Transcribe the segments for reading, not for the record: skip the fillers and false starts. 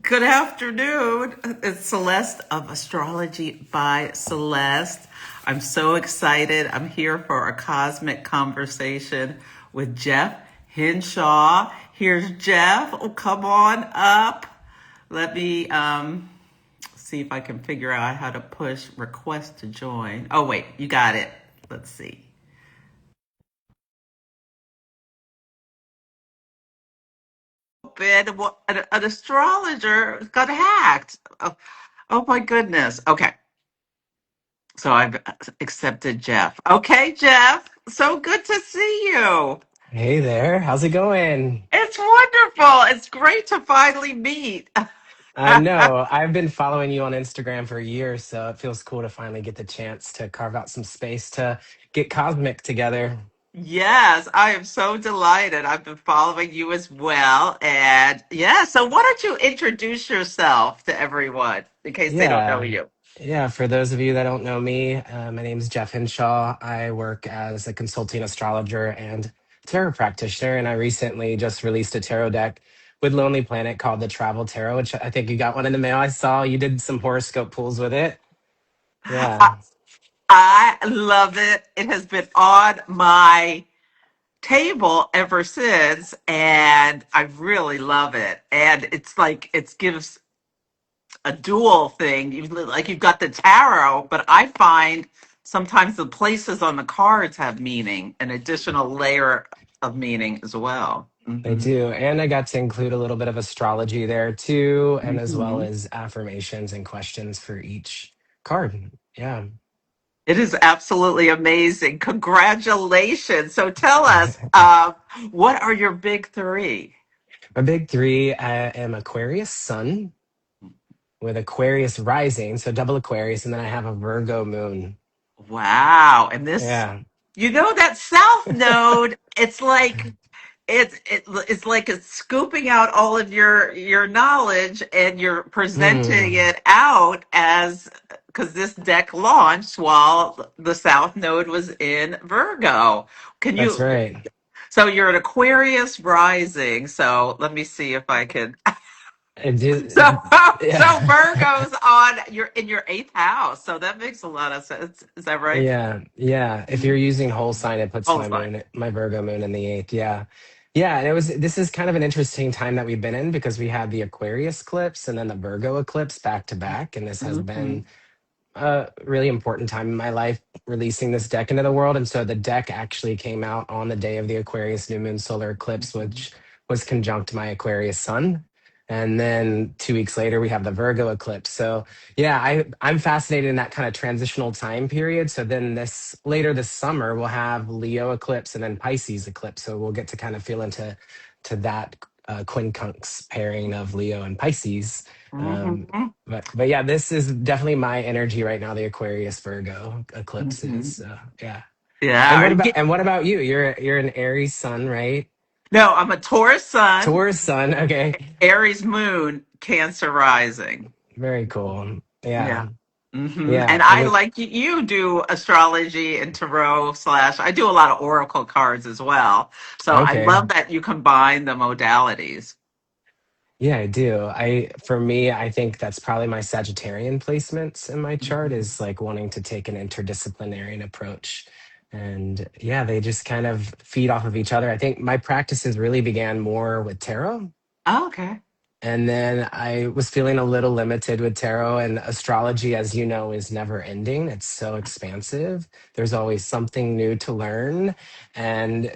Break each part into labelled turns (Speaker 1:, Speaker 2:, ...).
Speaker 1: Good afternoon. It's Celeste of Astrology by Celeste. I'm so excited. I'm here for a cosmic conversation with Jeff Hinshaw. Here's Jeff. Oh, come on up. Let me see if I can figure out how to push request to join. Oh, wait, you got it. Let's see. An astrologer got hacked. Oh my goodness. Okay. So I've accepted Jeff. Okay, Jeff. So good to see you.
Speaker 2: Hey there, how's it going?
Speaker 1: It's wonderful. It's great to finally meet.
Speaker 2: I know I've been following you on Instagram for years, so it feels cool to finally get the chance to carve out some space to get cosmic together.
Speaker 1: Yes, I am so delighted. I've been following you as well. And yeah, so why don't you introduce yourself to everyone in case they don't know
Speaker 2: Yeah,
Speaker 1: you?
Speaker 2: yeah. For those of you that don't know me, my name is Jeff Hinshaw. I work as a consulting astrologer and tarot practitioner, and I recently just released a tarot deck with Lonely Planet called the Travel Tarot, which I think you got one in the mail. I saw you did some horoscope pulls with it.
Speaker 1: I,
Speaker 2: Yeah.
Speaker 1: I love it. It has been on my table ever since, and I really love it. And it's like it gives a dual thing. Like you've got the tarot, but I find sometimes the places on the cards have meaning, an additional layer of meaning as well.
Speaker 2: They
Speaker 1: Hmm.
Speaker 2: do. And I got to include a little bit of astrology there too, and as well
Speaker 1: Hmm.
Speaker 2: as affirmations and questions for each card. Yeah.
Speaker 1: It is absolutely amazing. Congratulations. So tell us, what are your big three?
Speaker 2: My big three, I am Aquarius Sun with Aquarius rising, so double Aquarius, and then I have a Virgo moon.
Speaker 1: Wow. And this,
Speaker 2: Yeah.
Speaker 1: that South Node, it's like it's scooping out all of your knowledge and you're presenting
Speaker 2: Hmm.
Speaker 1: it out as because this deck launched while the South Node was in Virgo. Can
Speaker 2: That's
Speaker 1: you?
Speaker 2: right.
Speaker 1: So you're an Aquarius rising. So let me see if I can.
Speaker 2: I do.
Speaker 1: So so
Speaker 2: Yeah.
Speaker 1: Virgo's on. You're in your eighth house. So that makes a lot of sense. Is that right?
Speaker 2: Yeah, yeah. If you're
Speaker 1: Mhm.
Speaker 2: using whole sign, it puts
Speaker 1: Oh, fine.
Speaker 2: my Virgo moon in the eighth. Yeah. Yeah. And this is kind of an interesting time that we've been in because we had the Aquarius eclipse and then the Virgo eclipse back to back. And this has
Speaker 1: Hmm.
Speaker 2: been a really important time in my life releasing this deck into the world. And so the deck actually came out on the day of the Aquarius new moon solar eclipse, which was conjunct my Aquarius sun. And then 2 weeks later, we have the Virgo eclipse. So yeah, I'm fascinated in that kind of transitional time period. So then this summer, we'll have Leo eclipse and then Pisces eclipse. So we'll get to kind of feel into that quincunx pairing of Leo and Pisces. Um,
Speaker 1: Hmm.
Speaker 2: but yeah, this is definitely my energy right now, the Aquarius Virgo eclipses.
Speaker 1: Hmm.
Speaker 2: So yeah. And
Speaker 1: Yeah.
Speaker 2: what about you? You're an Aries sun, right?
Speaker 1: No, I'm a Taurus sun,
Speaker 2: Taurus sun. Okay.
Speaker 1: Aries moon, Cancer rising.
Speaker 2: Very cool.
Speaker 1: Yeah.
Speaker 2: Yeah.
Speaker 1: And
Speaker 2: Yeah.
Speaker 1: I like you do astrology and tarot slash, I do a lot of oracle cards as well. So I
Speaker 2: Okay.
Speaker 1: love that you combine the modalities.
Speaker 2: Yeah, I do. For me, I think that's probably my Sagittarian placements in my chart
Speaker 1: Mhm.
Speaker 2: is like wanting to take an interdisciplinary approach. And yeah, they just kind of feed off of each other. I think my practices really began more with tarot.
Speaker 1: Oh, okay.
Speaker 2: And then I was feeling a little limited with tarot, and astrology, as you know, is never ending. It's so expansive. There's always something new to learn. And,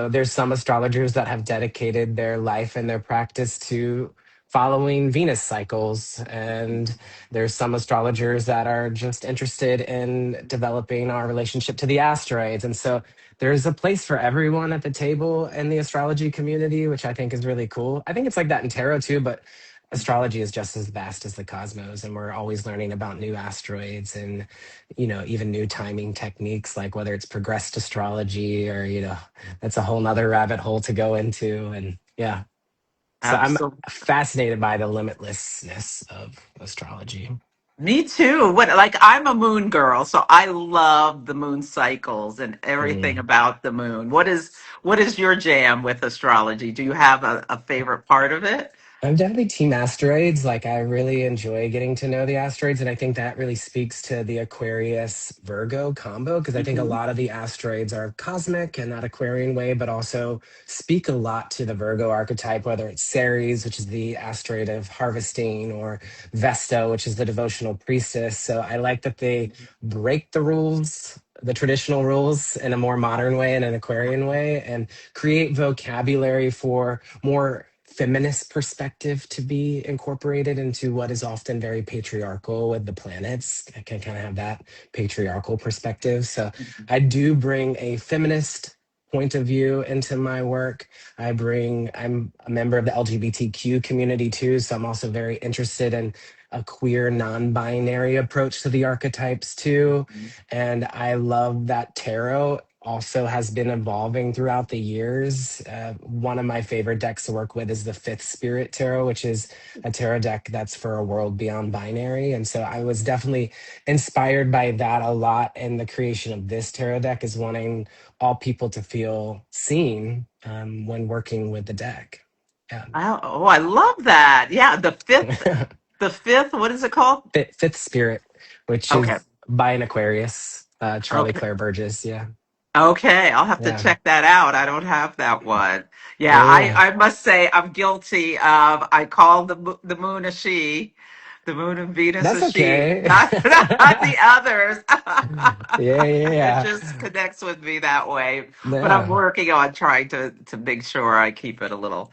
Speaker 2: there's some astrologers that have dedicated their life and their practice to following Venus cycles. And there's some astrologers that are just interested in developing our relationship to the asteroids. And so there's a place for everyone at the table in the astrology community, which I think is really cool. I think it's like that in tarot too, but astrology is just as vast as the cosmos, and we're always learning about new asteroids and even new timing techniques, like whether it's progressed astrology or that's a whole nother rabbit hole to go into. And yeah, so I'm
Speaker 1: Absolutely.
Speaker 2: fascinated by the limitlessness of astrology.
Speaker 1: Me too. Like I'm a moon girl, so I love the moon cycles and everything
Speaker 2: Mm.
Speaker 1: about the moon. What is your jam with astrology? Do you have a favorite part of it?
Speaker 2: I'm definitely team asteroids. Like I really enjoy getting to know the asteroids, and I think that really speaks to the Aquarius Virgo combo because I think a
Speaker 1: Hmm.
Speaker 2: lot of the asteroids are cosmic and that Aquarian way, but also speak a lot to the Virgo archetype, whether it's Ceres, which is the asteroid of harvesting, or Vesta, which is the devotional priestess. So I like that they break the rules, the traditional rules, in a more modern way and an Aquarian way, and create vocabulary for more feminist perspective to be incorporated into what is often very patriarchal with the planets. I can kind of have that patriarchal perspective. So I do bring a feminist point of view into my work. I'm a member of the LGBTQ community too. So I'm also very interested in a queer, non binary approach to the archetypes too. And I love that tarot also has been evolving throughout the years. One of my favorite decks to work with is the Fifth Spirit Tarot, which is a tarot deck that's for a world beyond binary. And so I was definitely inspired by that a lot. And the creation of this tarot deck is wanting all people to feel seen when working with the deck. Yeah.
Speaker 1: Oh, I love that. Yeah, the fifth, what is it called?
Speaker 2: Fifth Spirit, which
Speaker 1: Okay.
Speaker 2: is by an Aquarius, Charlie
Speaker 1: Okay.
Speaker 2: Claire Burgess. Yeah.
Speaker 1: Okay, I'll have to
Speaker 2: Yeah.
Speaker 1: check that out. I don't have that one. Yeah,
Speaker 2: Yeah.
Speaker 1: I,
Speaker 2: Yeah.
Speaker 1: I must say I'm guilty of I call the moon a she, the moon and Venus
Speaker 2: That's
Speaker 1: a she,
Speaker 2: okay.
Speaker 1: not the others.
Speaker 2: Yeah, yeah,
Speaker 1: It
Speaker 2: yeah.
Speaker 1: just connects with me that way. But I'm
Speaker 2: Yeah.
Speaker 1: working on trying to make sure I keep it a little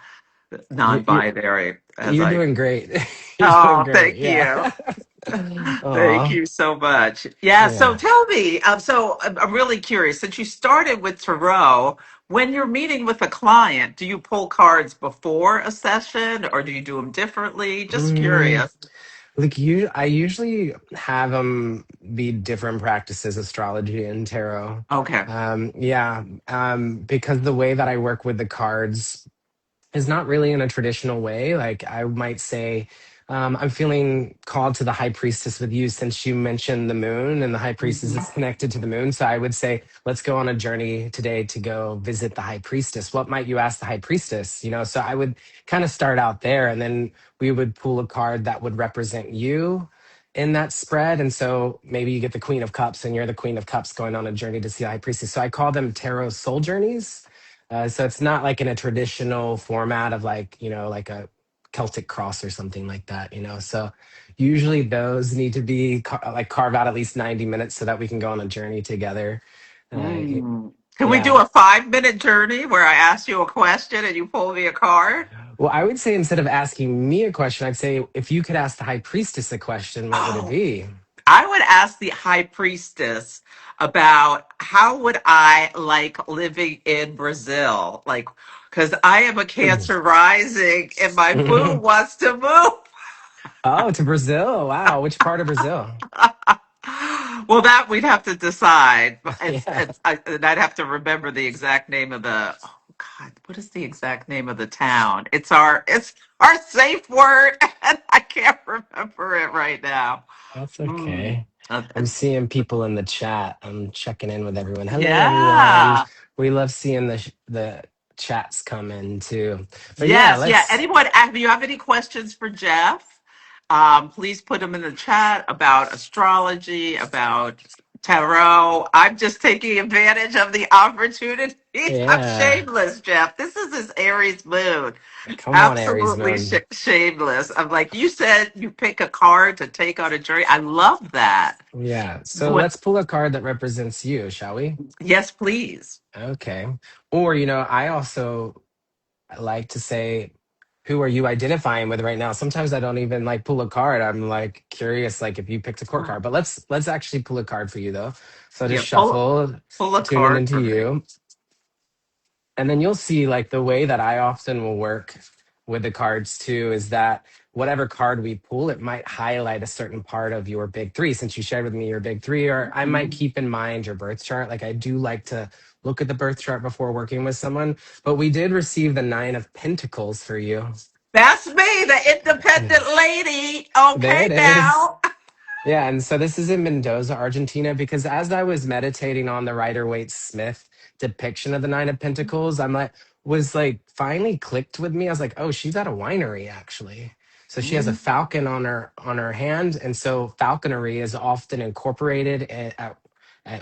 Speaker 2: You, you,
Speaker 1: non-binary as
Speaker 2: you're
Speaker 1: I.
Speaker 2: doing great. You're doing
Speaker 1: Oh,
Speaker 2: great.
Speaker 1: thank
Speaker 2: Yeah.
Speaker 1: you. Thank
Speaker 2: Aw.
Speaker 1: you so much. Yeah, so
Speaker 2: Yeah.
Speaker 1: tell me, so I'm really curious, since you started with tarot, when you're meeting with a client, do you pull cards before a session or do you do them differently? Just
Speaker 2: Mm,
Speaker 1: curious.
Speaker 2: I usually have them be different practices, astrology and tarot.
Speaker 1: Okay.
Speaker 2: Yeah. Because the way that I work with the cards is not really in a traditional way. Like I might say, I'm feeling called to the high priestess with you since you mentioned the moon and the high priestess is
Speaker 1: Mhm.
Speaker 2: connected to the moon. So I would say, let's go on a journey today to go visit the high priestess. What might you ask the high priestess? So I would kind of start out there and then we would pull a card that would represent you in that spread. And so maybe you get the Queen of Cups and you're the Queen of Cups going on a journey to see the high priestess. So I call them tarot soul journeys. So it's not like in a traditional format of like, like a Celtic cross or something like that. So usually those need to be like carve out at least 90 minutes so that we can go on a journey together. It-
Speaker 1: Mm. Can we do
Speaker 2: yeah.
Speaker 1: a 5-minute journey where I ask you a question and you pull me a card?
Speaker 2: Well, I would say instead of asking me a question, I'd say if you could ask the high priestess a question, what would it
Speaker 1: Oh,
Speaker 2: be?
Speaker 1: I would ask the high priestess about how would I like living in Brazil? Like, because I am a Cancer rising and my boo wants to move.
Speaker 2: Oh, to Brazil. Wow. Which part of Brazil?
Speaker 1: Well, that we'd have to decide. But
Speaker 2: Yeah.
Speaker 1: and I'd have to remember the exact name of the. Oh God, what is the exact name of the town? It's our safe word, and I can't remember it right now.
Speaker 2: That's
Speaker 1: Mm.
Speaker 2: okay. I'm seeing people in the chat. I'm checking in with everyone. Hello, everyone.
Speaker 1: Yeah.
Speaker 2: We love seeing the chats come in too. But yeah,
Speaker 1: Yes, yeah.
Speaker 2: let's.
Speaker 1: Anyone, if you have any questions for Jeff, please put them in the chat about astrology, about tarot. I'm just taking advantage of the opportunity. I'm
Speaker 2: Yeah,
Speaker 1: shameless, Jeff. This is his Aries moon.
Speaker 2: come on, Aries
Speaker 1: Absolutely
Speaker 2: Moon.
Speaker 1: shameless. I'm like, you said you pick a card to take on a journey. I love that.
Speaker 2: Yeah. So
Speaker 1: What?
Speaker 2: let's pull a card that represents you, shall we?
Speaker 1: Yes, please.
Speaker 2: Okay. Or I also like to say, who are you identifying with right now? Sometimes I don't even like pull a card. I'm like curious, like if you picked a court card. But let's actually pull a card for you though. So
Speaker 1: Yeah,
Speaker 2: just shuffle,
Speaker 1: pull a
Speaker 2: tune it
Speaker 1: card
Speaker 2: into
Speaker 1: for me.
Speaker 2: you. And then you'll see like the way that I often will work with the cards too is that whatever card we pull, it might highlight a certain part of your big three since you shared with me your big three, or I might
Speaker 1: Mhm.
Speaker 2: keep in mind your birth chart. Like I do like to look at the birth chart before working with someone. But we did receive the Nine of Pentacles for you.
Speaker 1: That's me, the independent lady.
Speaker 2: There
Speaker 1: Okay,
Speaker 2: it is.
Speaker 1: now.
Speaker 2: Yeah, and so this is in Mendoza, Argentina, because as I was meditating on the Rider Waite Smith depiction of the Nine of Pentacles, I'm like, was like finally clicked with me. I was like, oh, she's at a winery actually. So she has a
Speaker 1: Mm.
Speaker 2: falcon on her hand, and so falconry is often incorporated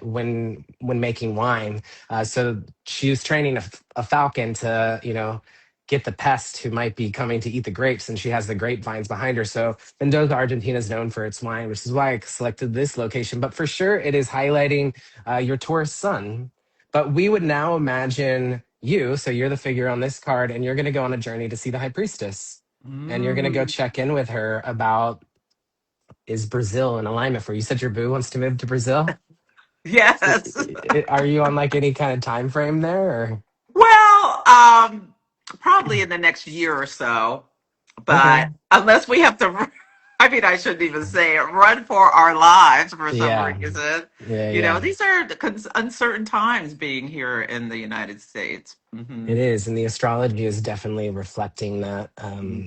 Speaker 2: when making wine. So she was training a falcon to get the pest who might be coming to eat the grapes, and she has the grapevines behind her. So Mendoza, Argentina is known for its wine, which is why I selected this location. But for sure, it is highlighting your Taurus sun. But we would now imagine you, so you're the figure on this card, and you're going to go on a journey to see the high priestess. And you're going to go
Speaker 1: Mm.
Speaker 2: check in with her about, is Brazil in alignment for you? You said your boo wants to move to Brazil.
Speaker 1: Yes.
Speaker 2: Are you on like any kind of time frame there? Or?
Speaker 1: Well, probably in the next year or so, but
Speaker 2: Okay.
Speaker 1: unless we have to, I mean, I shouldn't even say it, run for our lives for some
Speaker 2: Yeah.
Speaker 1: reason.
Speaker 2: Yeah. Yeah.
Speaker 1: These are uncertain times being here in the United States.
Speaker 2: It is, and the astrology is definitely reflecting that.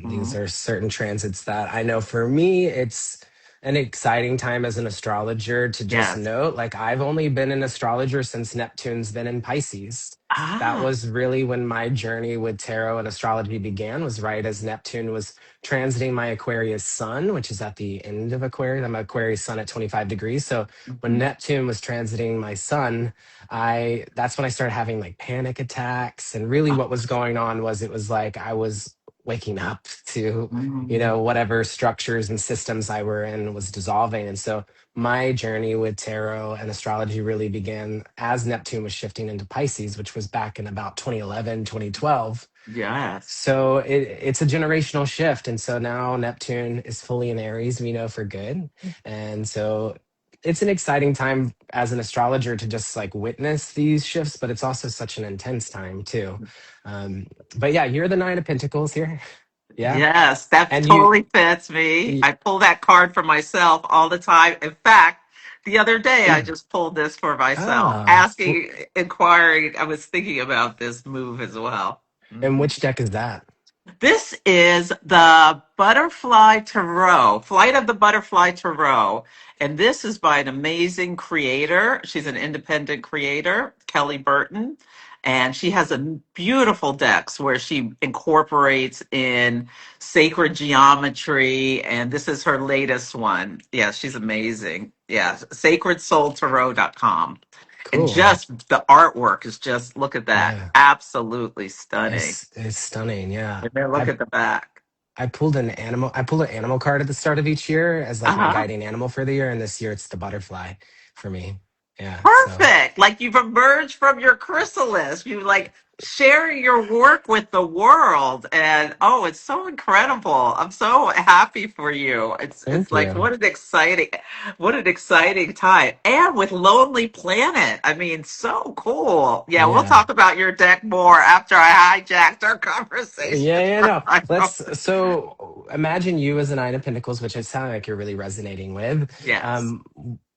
Speaker 2: These
Speaker 1: Hmm.
Speaker 2: are certain transits that I know for me, it's an exciting time as an astrologer to just
Speaker 1: Yes.
Speaker 2: note. Like, I've only been an astrologer since Neptune's been in Pisces. That
Speaker 1: Ah.
Speaker 2: was really when my journey with tarot and astrology began, was right as Neptune was transiting my Aquarius sun, which is at the end of Aquarius. I'm Aquarius sun at 25 degrees. So when
Speaker 1: Mhm.
Speaker 2: Neptune was transiting my sun, I that's when I started having like panic attacks. And really what was going on was, it was like I was waking up to,
Speaker 1: Mm.
Speaker 2: whatever structures and systems I were in was dissolving. And so my journey with tarot and astrology really began as Neptune was shifting into Pisces, which was back in about 2011, 2012.
Speaker 1: Yes.
Speaker 2: So it's a generational shift. And so now Neptune is fully in Aries, we know for good. And so it's an exciting time as an astrologer to just like witness these shifts, but it's also such an intense time too. Um, but yeah, you're the Nine of Pentacles here. Yeah.
Speaker 1: Yes, that
Speaker 2: And you,
Speaker 1: totally fits me.
Speaker 2: y-
Speaker 1: I pull that card for myself all the time. In fact, the other day I just pulled this for myself,
Speaker 2: ah,
Speaker 1: asking, inquiring. I was thinking about this move as well.
Speaker 2: and
Speaker 1: Mhm.
Speaker 2: which deck is that?
Speaker 1: This is the Butterfly Tarot, Flight of the Butterfly Tarot. And this is by an amazing creator. She's an independent creator, Kelly Burton. And she has a beautiful decks where she incorporates in sacred geometry. And this is her latest one. Yeah, she's amazing. Yeah, sacredsoultarot.com. And
Speaker 2: Cool.
Speaker 1: just the artwork is just, look at that.
Speaker 2: Yeah.
Speaker 1: Absolutely stunning.
Speaker 2: It's stunning. Yeah.
Speaker 1: And then look at the back.
Speaker 2: I pulled an animal card at the start of each year as like my
Speaker 1: Uh-huh.
Speaker 2: guiding animal for the year, and this year it's the butterfly for me. Yeah. So
Speaker 1: Perfect. Like you've emerged from your chrysalis. You like sharing your work with the world. And oh, it's so incredible. I'm so happy for you. It's
Speaker 2: thank
Speaker 1: like
Speaker 2: you.
Speaker 1: what an exciting time. And with Lonely Planet. I mean, so cool. Yeah, we'll
Speaker 2: Yeah.
Speaker 1: talk about your deck more after I hijacked our conversation.
Speaker 2: Yeah, yeah, no.
Speaker 1: I know.
Speaker 2: So imagine you as a Nine of Pentacles, which it sounds like you're really resonating with.
Speaker 1: Yes.
Speaker 2: Um,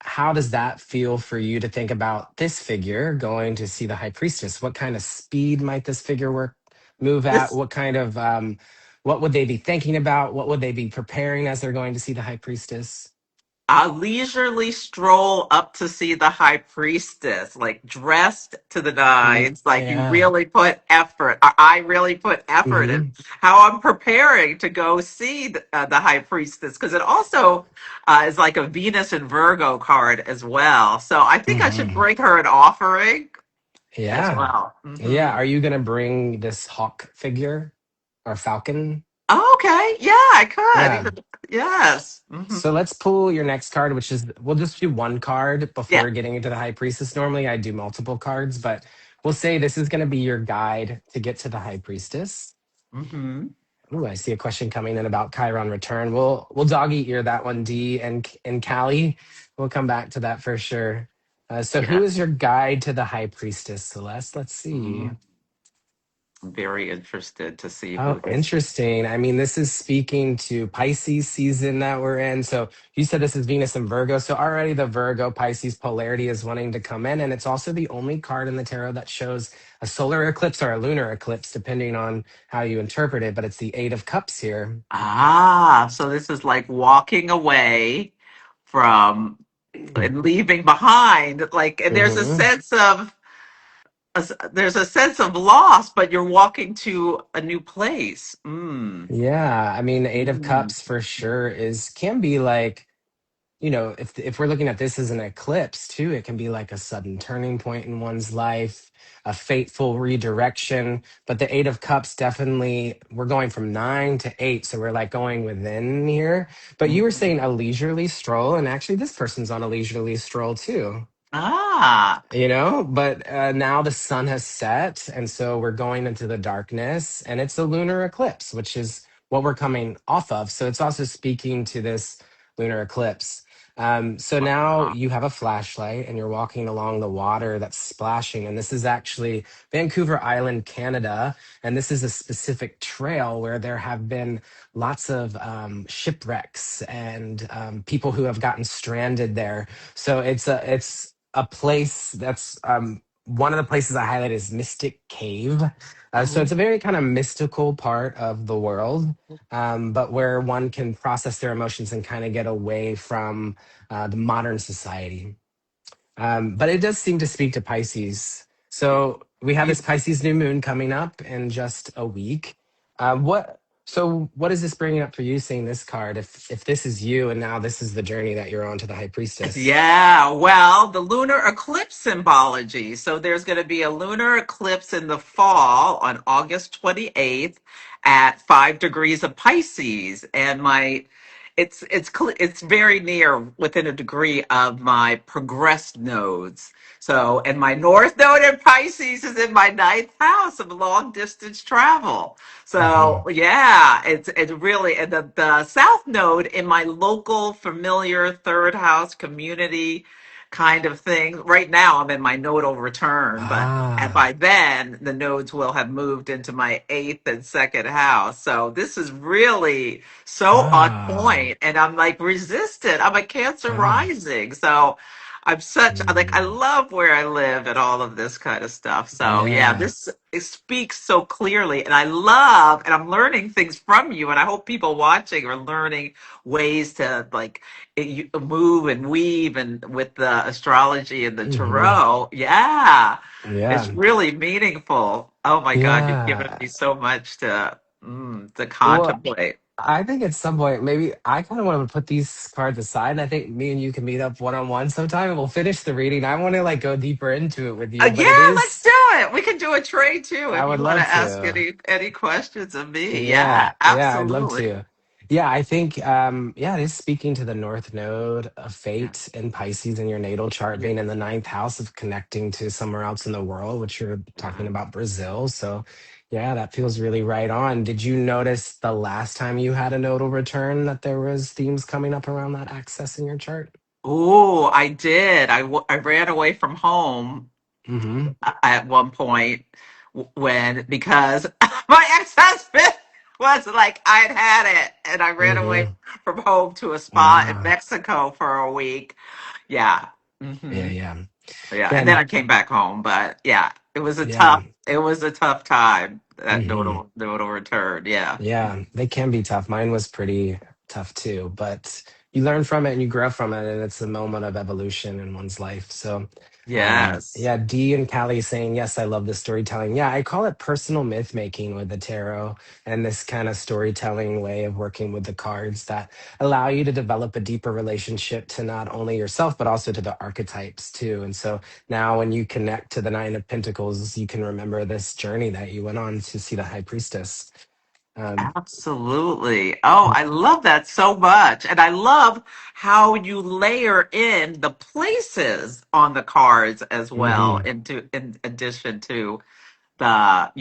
Speaker 2: how does that feel for you to think about this figure going to see the High Priestess? What kind of speed might this figure move at?
Speaker 1: This
Speaker 2: What kind of what would they be thinking about? What would they be preparing as they're going to see the High Priestess?
Speaker 1: a leisurely stroll up to see the high priestess, like dressed to the nines, like you
Speaker 2: Yeah.
Speaker 1: really put effort. I really put effort in
Speaker 2: Hmm.
Speaker 1: how I'm preparing to go see the high priestess, because it also is like a Venus and Virgo card as well. So I think I should
Speaker 2: Hmm.
Speaker 1: bring her an offering as
Speaker 2: Yeah.
Speaker 1: well.
Speaker 2: Yeah. Are you gonna bring this hawk figure or falcon?
Speaker 1: Okay, yeah, I could.
Speaker 2: Yeah.
Speaker 1: Even, yes.
Speaker 2: So let's pull your next card, which is, we'll just do one card
Speaker 1: Yeah.
Speaker 2: before getting into the high priestess. Normally I do multiple cards, but we'll say this is going to be your guide to get to the high priestess.
Speaker 1: Hmm.
Speaker 2: Ooh, I see a question coming in about Chiron return. We'll dog eat ear that one, D and Callie. We'll come back to that for sure. So who
Speaker 1: Yeah.
Speaker 2: is your guide to the high priestess, Celeste? Let's see.
Speaker 1: Mhm. I'm very interested to see
Speaker 2: Oh,
Speaker 1: who this.
Speaker 2: interesting. I mean, this is speaking to Pisces season that we're in. So you said this is Venus and Virgo. So already the Virgo Pisces polarity is wanting to come in. And it's also the only card in the tarot that shows a solar eclipse or a lunar eclipse, depending on how you interpret it. But it's the Eight of Cups here.
Speaker 1: Ah, so this is like walking away from and leaving behind. Like, and there's a
Speaker 2: Hmm.
Speaker 1: sense of, there's a sense of loss, but you're walking to a new place.
Speaker 2: Yeah, I mean, Eight of
Speaker 1: Mm.
Speaker 2: Cups for sure is can be like, if we're looking at this as an eclipse too, it can be like a sudden turning point in one's life, a fateful redirection. But the Eight of Cups definitely, we're going from nine to eight, so we're like going within here. But you were saying a leisurely stroll, and actually, this person's on a leisurely stroll too.
Speaker 1: Ah.
Speaker 2: But now the sun has set, and so we're going into the darkness, and it's a lunar eclipse, which is what we're coming off of. So it's also speaking to this lunar eclipse. So now you have a flashlight and you're walking along the water that's splashing, and this is actually Vancouver Island, Canada, and this is a specific trail where there have been lots of shipwrecks and people who have gotten stranded there. So it's a place that's one of the places I highlight is Mystic Cave. So it's a very kind of mystical part of the world, but where one can process their emotions and kind of get away from the modern society. But it does seem to speak to Pisces. So we have this Pisces new moon coming up in just a week. What is this bringing up for you? Seeing this card, if this is you, and now this is the journey that you're on to the High Priestess.
Speaker 1: Yeah, well, the lunar eclipse symbology. So there's going to be a lunar eclipse in the fall on August 28th at 5 degrees of Pisces, and it's very near within a degree of my progressed nodes. So, and my north node in Pisces is in my ninth house of long distance travel. So
Speaker 2: Hmm.
Speaker 1: yeah, it's really, and the South Node in my local familiar third house community kind of thing. Right now I'm in my nodal return, but and by
Speaker 2: Ah,
Speaker 1: then the nodes will have moved into my eighth and second house. So this is really so on
Speaker 2: ah,
Speaker 1: point, and I'm like resistant. I'm a Cancer
Speaker 2: ah.
Speaker 1: rising, so I'm such like I
Speaker 2: Mm,
Speaker 1: love where I live and all of this kind of stuff. So yeah,
Speaker 2: yeah.
Speaker 1: this it speaks so clearly, and I love and I'm learning things from you, and I hope people watching are learning ways to like you move and weave and with the astrology and the
Speaker 2: Hmm.
Speaker 1: tarot. Yeah, it's
Speaker 2: Yeah.
Speaker 1: really meaningful. Oh my God, you've given
Speaker 2: Yeah.
Speaker 1: me so much to
Speaker 2: Well,
Speaker 1: contemplate.
Speaker 2: I think at some point, maybe I kind of want to put these cards aside, and I think me and you can meet up one on one sometime, and we'll finish the reading. I want to like go deeper into it with you, but it
Speaker 1: Yeah, let's
Speaker 2: is.
Speaker 1: do it. We can do a trade too
Speaker 2: I
Speaker 1: if
Speaker 2: would
Speaker 1: you want to
Speaker 2: love
Speaker 1: ask
Speaker 2: to.
Speaker 1: any questions of me. Yeah,
Speaker 2: Yeah, yeah, I'd love
Speaker 1: absolutely.
Speaker 2: to. Yeah, I think yeah, it is speaking to the North Node of
Speaker 1: Yeah.
Speaker 2: fate in Pisces in your natal chart,
Speaker 1: Yeah.
Speaker 2: being in the ninth house of connecting to somewhere else in the world, which you're talking
Speaker 1: Yeah.
Speaker 2: about Brazil. So yeah, that feels really right on. Did you notice the last time you had a nodal return that there was themes coming up around that axis in your chart?
Speaker 1: Oh, I did. I ran away from home
Speaker 2: Mm-hmm.
Speaker 1: at one point when because my ex-husband was like I'd had it, and I ran away
Speaker 2: Mm-hmm.
Speaker 1: from home to a spa in
Speaker 2: Ah,
Speaker 1: Mexico for a week. Yeah.
Speaker 2: yeah,
Speaker 1: Hmm.
Speaker 2: yeah.
Speaker 1: Yeah,
Speaker 2: Yeah,
Speaker 1: and then I came back home, but yeah,
Speaker 2: yeah.
Speaker 1: it was a tough time, that
Speaker 2: Mm-hmm.
Speaker 1: nodal return. Yeah.
Speaker 2: Yeah, they can be tough. Mine was pretty tough too, but you learn from it and you grow from it, and it's a moment of evolution in one's life. So,
Speaker 1: Yes.
Speaker 2: yeah, Dee and Callie saying, yes, I love this storytelling. Yeah, I call it personal myth making with the tarot and this kind of storytelling way of working with the cards that allow you to develop a deeper relationship to not only yourself, but also to the archetypes too. And so now when you connect to the Nine of Pentacles, you can remember this journey that you went on to see the High Priestess. Um,
Speaker 1: Absolutely. Oh, I love that so much. And I love how you layer in the places on the cards as well,
Speaker 2: mhm.
Speaker 1: in addition to the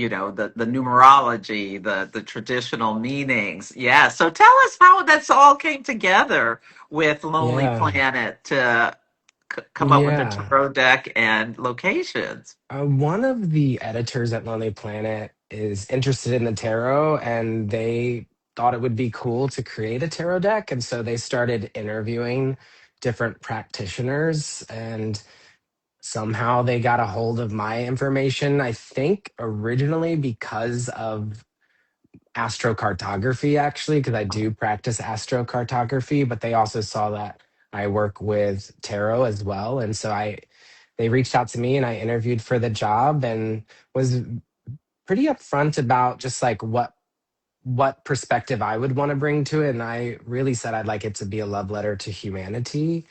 Speaker 1: numerology, the traditional meanings. Yeah. So tell us how that's all came together with Lonely
Speaker 2: Yeah,
Speaker 1: Planet to come up with the
Speaker 2: yeah.
Speaker 1: tarot deck and locations.
Speaker 2: One of the editors at Lonely Planet is interested in the tarot, and they thought it would be cool to create a tarot deck. And so they started interviewing different practitioners, and somehow they got a hold of my information. I think originally because of astrocartography, actually, because I do practice astrocartography, but they also saw that I work with tarot as well. And so I they reached out to me and I interviewed for the job and was pretty upfront about just like what perspective I would want to bring to it. And I really said I'd like it to be a love letter to humanity.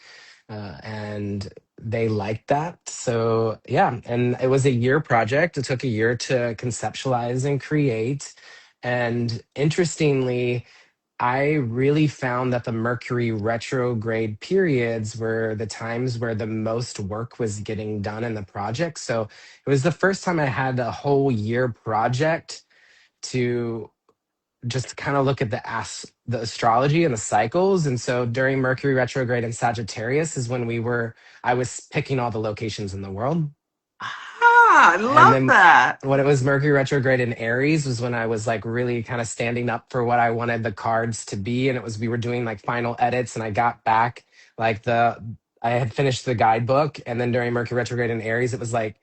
Speaker 2: And they liked that. So, yeah. And it was a year project. It took a year to conceptualize and create. And interestingly, I really found that the Mercury retrograde periods were the times where the most work was getting done in the project. So it was the first time I had a whole year project to just kind of look at the astrology and the cycles. And so during Mercury retrograde in Sagittarius is when I was picking all the locations in the world.
Speaker 1: Ah, I
Speaker 2: And
Speaker 1: love
Speaker 2: then
Speaker 1: that.
Speaker 2: when it was Mercury retrograde in Aries was when I was like really kind of standing up for what I wanted the cards to be. And it was we were doing like final edits, and I got back like I had finished the guidebook, and then during Mercury retrograde in Aries, it was like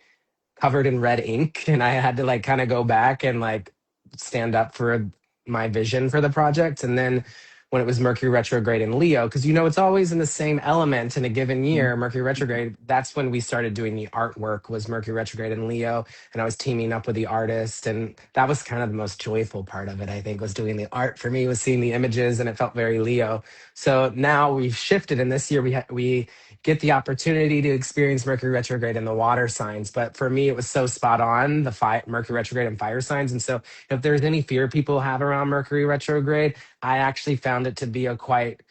Speaker 2: covered in red ink, and I had to like kind of go back and like stand up for my vision for the project. And then when it was Mercury retrograde in Leo, because it's always in the same element in a given year, Mercury retrograde, that's when we started doing the artwork, was Mercury retrograde in Leo. And I was teaming up with the artist, and that was kind of the most joyful part of it, I think, was doing the art for me, was seeing the images, and it felt very Leo. So now we've shifted, and this year we get the opportunity to experience Mercury retrograde in the water signs. But for me, it was so spot on, the Mercury retrograde and fire signs. And so if there's any fear people have around Mercury retrograde, I actually found it to be a quite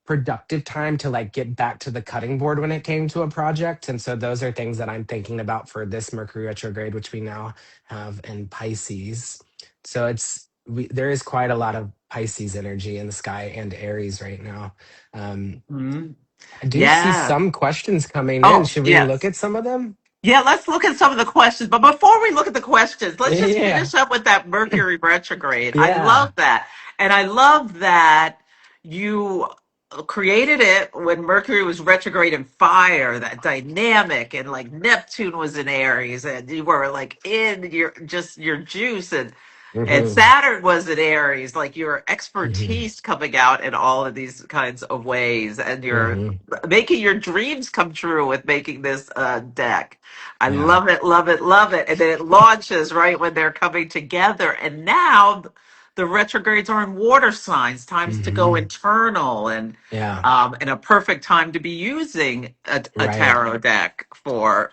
Speaker 2: productive time to like get back to the cutting board when it came to a project. And so those are things that I'm thinking about for this Mercury retrograde, which we now have in Pisces. So there is quite a lot of Pisces energy in the sky and Aries right now.
Speaker 1: Mhm.
Speaker 2: I do see
Speaker 1: Yeah.
Speaker 2: some questions coming in.
Speaker 1: Oh,
Speaker 2: Should we look
Speaker 1: yes.
Speaker 2: at some of them?
Speaker 1: Yeah, let's look at some of the questions. But before we look at the questions, let's just
Speaker 2: Yeah.
Speaker 1: finish up with that Mercury retrograde. I
Speaker 2: Yeah.
Speaker 1: love that. And I love that you created it when Mercury was retrograde in fire, that dynamic, and like Neptune was in Aries, and you were like in your juice, and
Speaker 2: Hmm.
Speaker 1: Saturn was in Aries, like your
Speaker 2: Hmm.
Speaker 1: expertise coming out in all of these kinds of ways, and you're
Speaker 2: Hmm.
Speaker 1: making your dreams come true with making this deck. I
Speaker 2: Yeah.
Speaker 1: love it, love it, love it. And then it launches right when they're coming together. And now the retrogrades are in water signs, times to go
Speaker 2: Hmm.
Speaker 1: internal,
Speaker 2: Yeah.
Speaker 1: and a perfect time to be using a
Speaker 2: Right.
Speaker 1: tarot deck for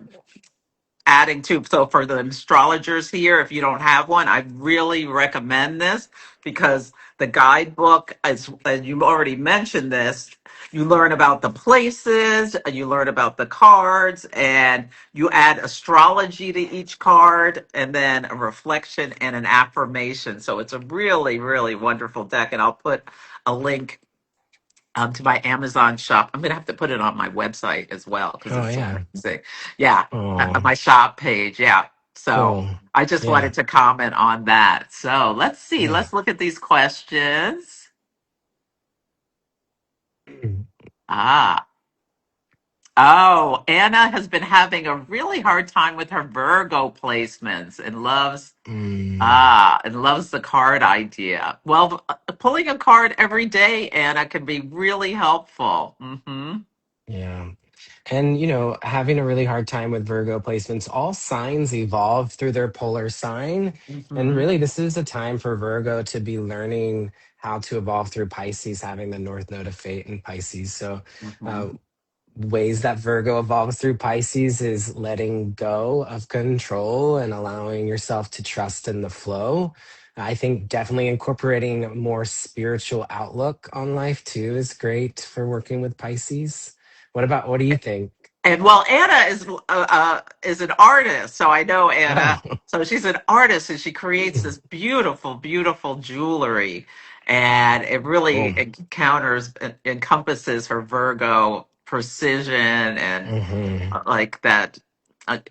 Speaker 1: adding to. So for the astrologers here, if you don't have one, I really recommend this, because the guidebook, as you already mentioned this, you learn about the places, you learn about the cards, and you add astrology to each card, and then a reflection and an affirmation. So it's a really, really wonderful deck. And I'll put a link to my Amazon shop. I'm gonna have to put it on my website as well, because
Speaker 2: Oh
Speaker 1: it's
Speaker 2: yeah.
Speaker 1: amazing. Yeah,
Speaker 2: Oh,
Speaker 1: my shop page. Yeah. So
Speaker 2: cool.
Speaker 1: I just
Speaker 2: Yeah.
Speaker 1: wanted to comment on that. So let's see.
Speaker 2: Yeah.
Speaker 1: Let's look at these questions. Ah. Oh, Anna has been having a really hard time with her Virgo placements and
Speaker 2: Mm,
Speaker 1: loves the card idea. Well, pulling a card every day, Anna, can be really helpful. Mm-hmm.
Speaker 2: yeah. And, having a really hard time with Virgo placements, all signs evolve through their polar sign. And
Speaker 1: Mm-hmm.
Speaker 2: really, this is a time for Virgo to be learning how to evolve through Pisces, having the North Node of Fate in Pisces. So, uh,
Speaker 1: Mm-hmm.
Speaker 2: ways that Virgo evolves through Pisces is letting go of control and allowing yourself to trust in the flow. I think definitely incorporating a more spiritual outlook on life too is great for working with Pisces. What do you think?
Speaker 1: And well, Anna is an artist, so I know Anna.
Speaker 2: Oh,
Speaker 1: So she's an artist, and she creates this beautiful, beautiful jewelry, and it really
Speaker 2: cool.
Speaker 1: encompasses her Virgo precision and
Speaker 2: Hmm.
Speaker 1: like that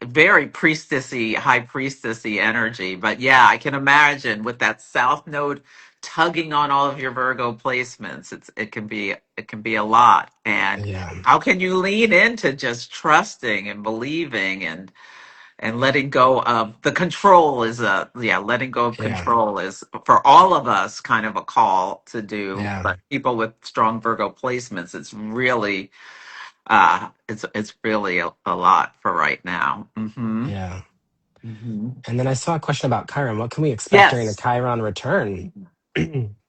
Speaker 1: very priestessy, high priestessy energy. But yeah, I can imagine with that South Node tugging on all of your Virgo placements, it can be a lot. And
Speaker 2: Yeah,
Speaker 1: how can you lean into just trusting and believing and letting go of the control is a yeah letting go of
Speaker 2: yeah,
Speaker 1: control is for all of us kind of a call to do,
Speaker 2: yeah,
Speaker 1: but people with strong Virgo placements, it's really It's really a lot for right now.
Speaker 2: Yeah.
Speaker 1: Hmm.
Speaker 2: And then I saw a question about Chiron. What can we expect during the
Speaker 1: Yes.
Speaker 2: Chiron return? Chiron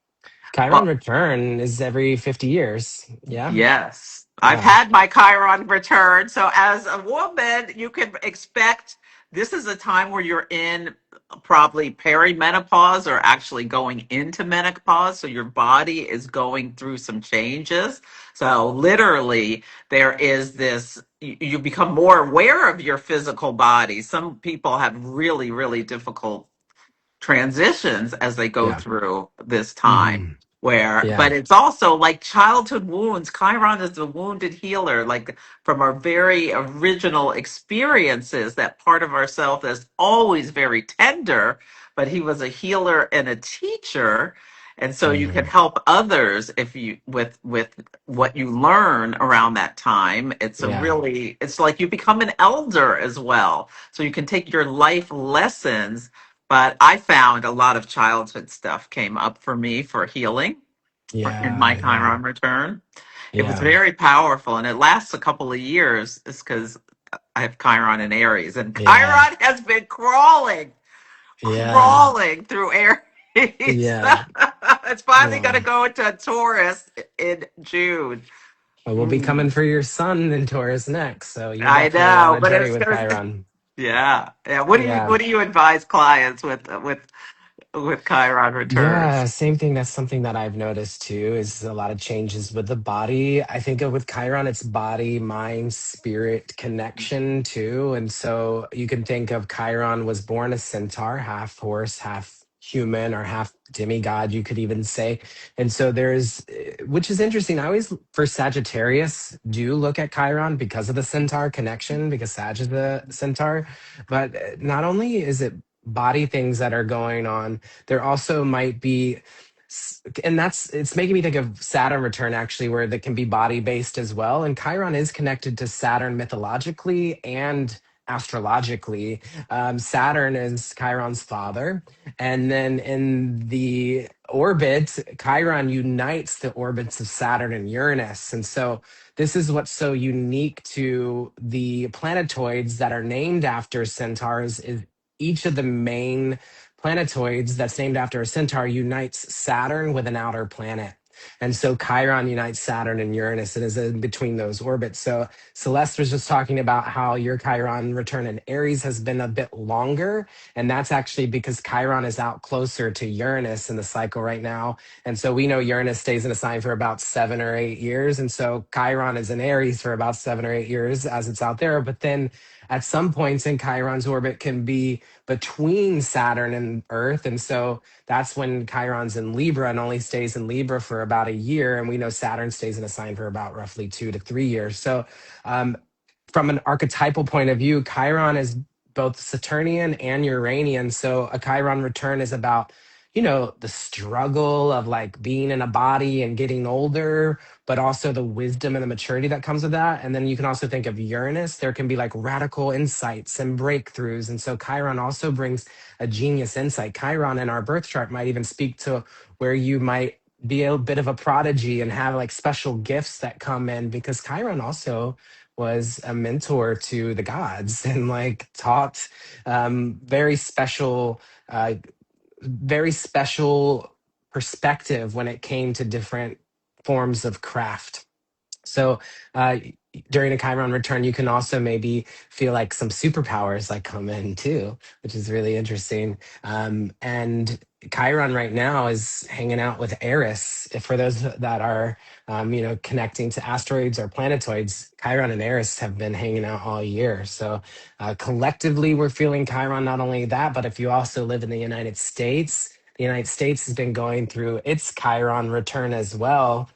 Speaker 1: Well,
Speaker 2: return is every 50 years. Yeah.
Speaker 1: yes, I've
Speaker 2: Yeah.
Speaker 1: had my Chiron return. So, as a woman, you can expect this is a time where you're in probably perimenopause or actually going into menopause. So, your body is going through some changes. So, literally, there is this, you become more aware of your physical body. Some people have really, really difficult transitions as they go
Speaker 2: Yeah.
Speaker 1: through this time
Speaker 2: Hmm.
Speaker 1: where
Speaker 2: Yeah.
Speaker 1: but it's also like childhood wounds. Chiron is the wounded healer, like from our very original experiences, that part of ourself that's always very tender, but he was a healer and a teacher. And so you can
Speaker 2: Hmm.
Speaker 1: help others if you with what you learn around that time. It's a
Speaker 2: Yeah.
Speaker 1: really, it's like you become an elder as well, so you can take your life lessons. But I found a lot of childhood stuff came up for me for healing in my
Speaker 2: Yeah. Yeah.
Speaker 1: Chiron return. It was
Speaker 2: Yeah.
Speaker 1: very powerful and it lasts a couple of years. It's because I have Chiron in Aries, and
Speaker 2: Yeah.
Speaker 1: Chiron has been crawling,
Speaker 2: Yeah.
Speaker 1: crawling through Aries.
Speaker 2: Yeah.
Speaker 1: It's finally going to
Speaker 2: Well,
Speaker 1: go into Taurus in June.
Speaker 2: we'll be
Speaker 1: Mm,
Speaker 2: coming for your son in Taurus next. So you're
Speaker 1: I
Speaker 2: definitely on
Speaker 1: know,
Speaker 2: a
Speaker 1: but
Speaker 2: journey
Speaker 1: it's
Speaker 2: with
Speaker 1: going to,
Speaker 2: Chiron.
Speaker 1: yeah, yeah.
Speaker 2: Yeah.
Speaker 1: What do you advise clients with Chiron
Speaker 2: Yeah,
Speaker 1: returns?
Speaker 2: same thing. That's something that I've noticed too, is a lot of changes with the body. I think of with Chiron, it's body, mind, spirit connection too. And so you can think of Chiron was born a centaur, half horse, half human, or half demigod, you could even say. And so which is interesting. I always, for Sagittarius, do look at Chiron because of the centaur connection, because Sag is the centaur. But not only is it body things that are going on, there also might be, and that's, it's making me think of Saturn return actually, where that can be body based as well. And Chiron is connected to Saturn mythologically and astrologically. Saturn is Chiron's father. And then in the orbit, Chiron unites the orbits of Saturn and Uranus. And so this is what's so unique to the planetoids that are named after centaurs, is each of the main planetoids that's named after a centaur unites Saturn with an outer planet. And so Chiron unites Saturn and Uranus and is in between those orbits. So Celeste was just talking about how your Chiron return in Aries has been a bit longer. And that's actually because Chiron is out closer to Uranus in the cycle right now. And so we know Uranus stays in a sign for about 7 or 8 years. And so Chiron is in Aries for about 7 or 8 years as it's out there. But then at some points in Chiron's orbit can be between Saturn and Earth. And so that's when Chiron's in Libra and only stays in Libra for about a year. And we know Saturn stays in a sign for about roughly 2 to 3 years. So, um, from an archetypal point of view, Chiron is both Saturnian and Uranian. So, a Chiron return is about, the struggle of like being in a body and getting older, but also the wisdom and the maturity that comes with that. And then you can also think of Uranus. There can be like radical insights and breakthroughs. And so Chiron also brings a genius insight. Chiron in our birth chart might even speak to where you might be a bit of a prodigy and have like special gifts that come in, because Chiron also was a mentor to the gods and like taught very special, uh, very special perspective when it came to different forms of craft. So uh, during a Chiron return, you can also maybe feel like some superpowers like come in too, which is really interesting. And Chiron right now is hanging out with Eris. If for those that are, connecting to asteroids or planetoids, Chiron and Eris have been hanging out all year. So collectively, we're feeling Chiron. Not only that, but if you also live in the United States has been going through its Chiron return as well.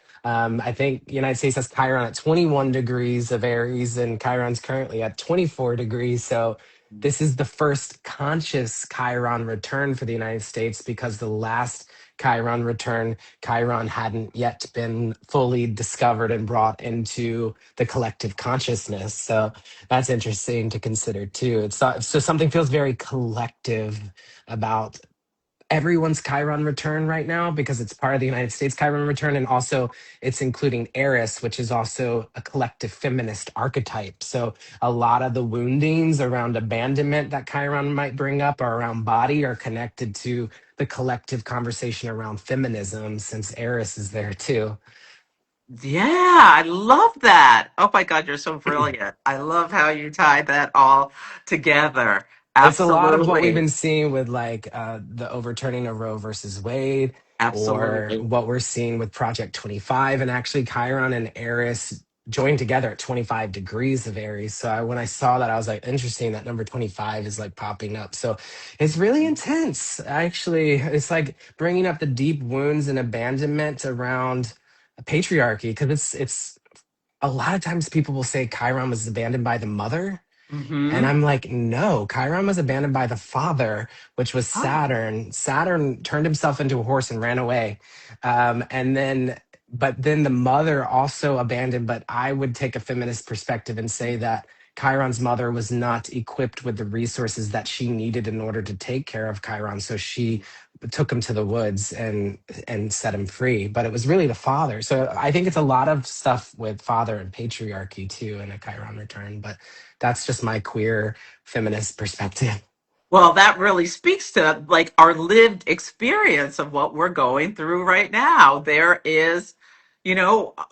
Speaker 2: I think the United States has Chiron at 21 degrees of Aries, and Chiron's currently at 24 degrees. So this is the first conscious Chiron return for the United States, because the last Chiron return, Chiron hadn't yet been fully discovered and brought into the collective consciousness. So that's interesting to consider too. So something feels very collective about everyone's Chiron return right now because it's part of the United States Chiron return. And also, it's including Eris, which is also a collective feminist archetype. So, a lot of the woundings around abandonment that Chiron might bring up or around body are connected to the collective conversation around feminism, since Eris is there too.
Speaker 1: Yeah, I love that. Oh my God, you're so brilliant. I love how you tied that all together.
Speaker 2: It's a lot of what we've
Speaker 1: Absolutely.
Speaker 2: been seeing with like the overturning of Roe versus Wade, or
Speaker 1: Absolutely.
Speaker 2: what we're seeing with Project 25, and actually Chiron and Eris joined together at 25 degrees of Aries. So when I saw that, I was like, interesting that number 25 is like popping up. So it's really intense. Actually, it's like bringing up the deep wounds and abandonment around patriarchy, because it's a lot of times people will say Chiron was abandoned by the mother, and
Speaker 1: Mm-hmm.
Speaker 2: I'm like, no, Chiron was abandoned by the father, which was
Speaker 1: Oh,
Speaker 2: Saturn. Saturn turned himself into a horse and ran away. But then the mother also abandoned. But I would take a feminist perspective and say that Chiron's mother was not equipped with the resources that she needed in order to take care of Chiron. So she took him to the woods and set him free. But it was really the father. So I think it's a lot of stuff with father and patriarchy too in a Chiron return. But that's just my queer feminist perspective.
Speaker 1: well, that really speaks to like our lived experience of what we're going through right now. There is,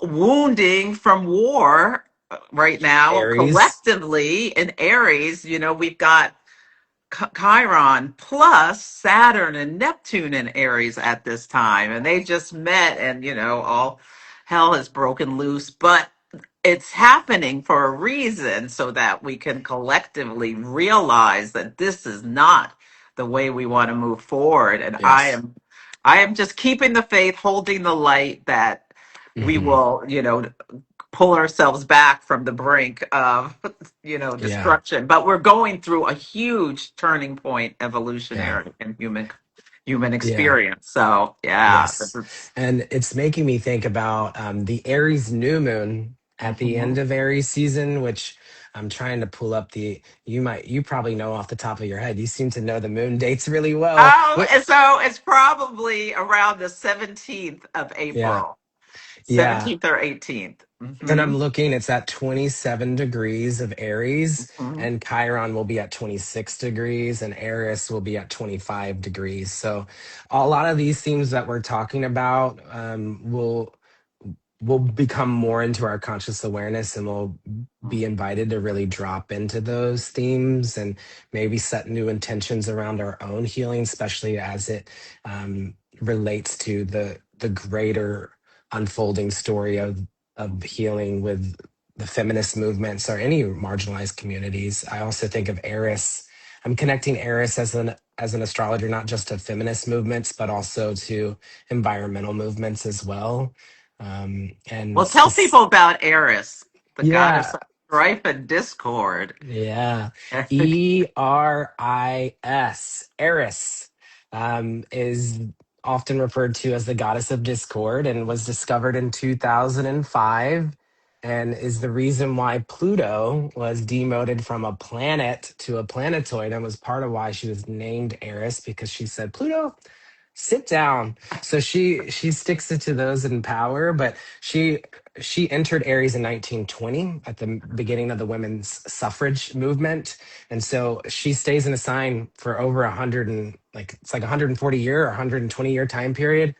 Speaker 1: wounding from war right now
Speaker 2: Aries.
Speaker 1: collectively in Aries. We've got Chiron plus Saturn and Neptune in Aries at this time, and they just met, and all hell has broken loose. But it's happening for a reason, so that we can collectively realize that this is not the way we want to move forward. And I
Speaker 2: Yes.
Speaker 1: am, I am just keeping the faith, holding the light that we
Speaker 2: Hmm.
Speaker 1: will, pull ourselves back from the brink of
Speaker 2: Yeah.
Speaker 1: destruction, but we're going through a huge turning point
Speaker 2: Yeah.
Speaker 1: evolutionary in human
Speaker 2: Yeah.
Speaker 1: experience. So yeah, this
Speaker 2: Yes.
Speaker 1: is
Speaker 2: And it's making me think about the Aries new moon at the end
Speaker 1: mhm.
Speaker 2: of Aries season, which I'm trying to pull up you probably know off the top of your head. You seem to know the moon dates really well.
Speaker 1: Oh,
Speaker 2: What?
Speaker 1: and so it's probably around the 17th of
Speaker 2: Yeah.
Speaker 1: April,
Speaker 2: Yeah.
Speaker 1: 17th or 18th.
Speaker 2: And I'm looking, it's at 27 degrees of Aries,
Speaker 1: Hmm.
Speaker 2: and Chiron will be at 26 degrees, and Eris will be at 25 degrees. So, a lot of these themes that we're talking about will become more into our conscious awareness, and we'll be invited to really drop into those themes and maybe set new intentions around our own healing, especially as it relates to the greater unfolding story of healing with the feminist movements or any marginalized communities. I also think of Eris. I'm connecting Eris as an astrologer, not just to feminist movements, but also to environmental movements as well. And
Speaker 1: Well, tell people about Eris, the goddess
Speaker 2: yeah,
Speaker 1: of strife and discord.
Speaker 2: yeah. Eris is often referred to as the goddess of discord, and was discovered in 2005, and is the reason why Pluto was demoted from a planet to a planetoid, and was part of why she was named Eris, because she said, Pluto, sit down. So she sticks it to those in power, but she she entered Aries in 1920 at the beginning of the women's suffrage movement, and so she stays in a sign for over 100, and like it's like 140 year or 120 year time period.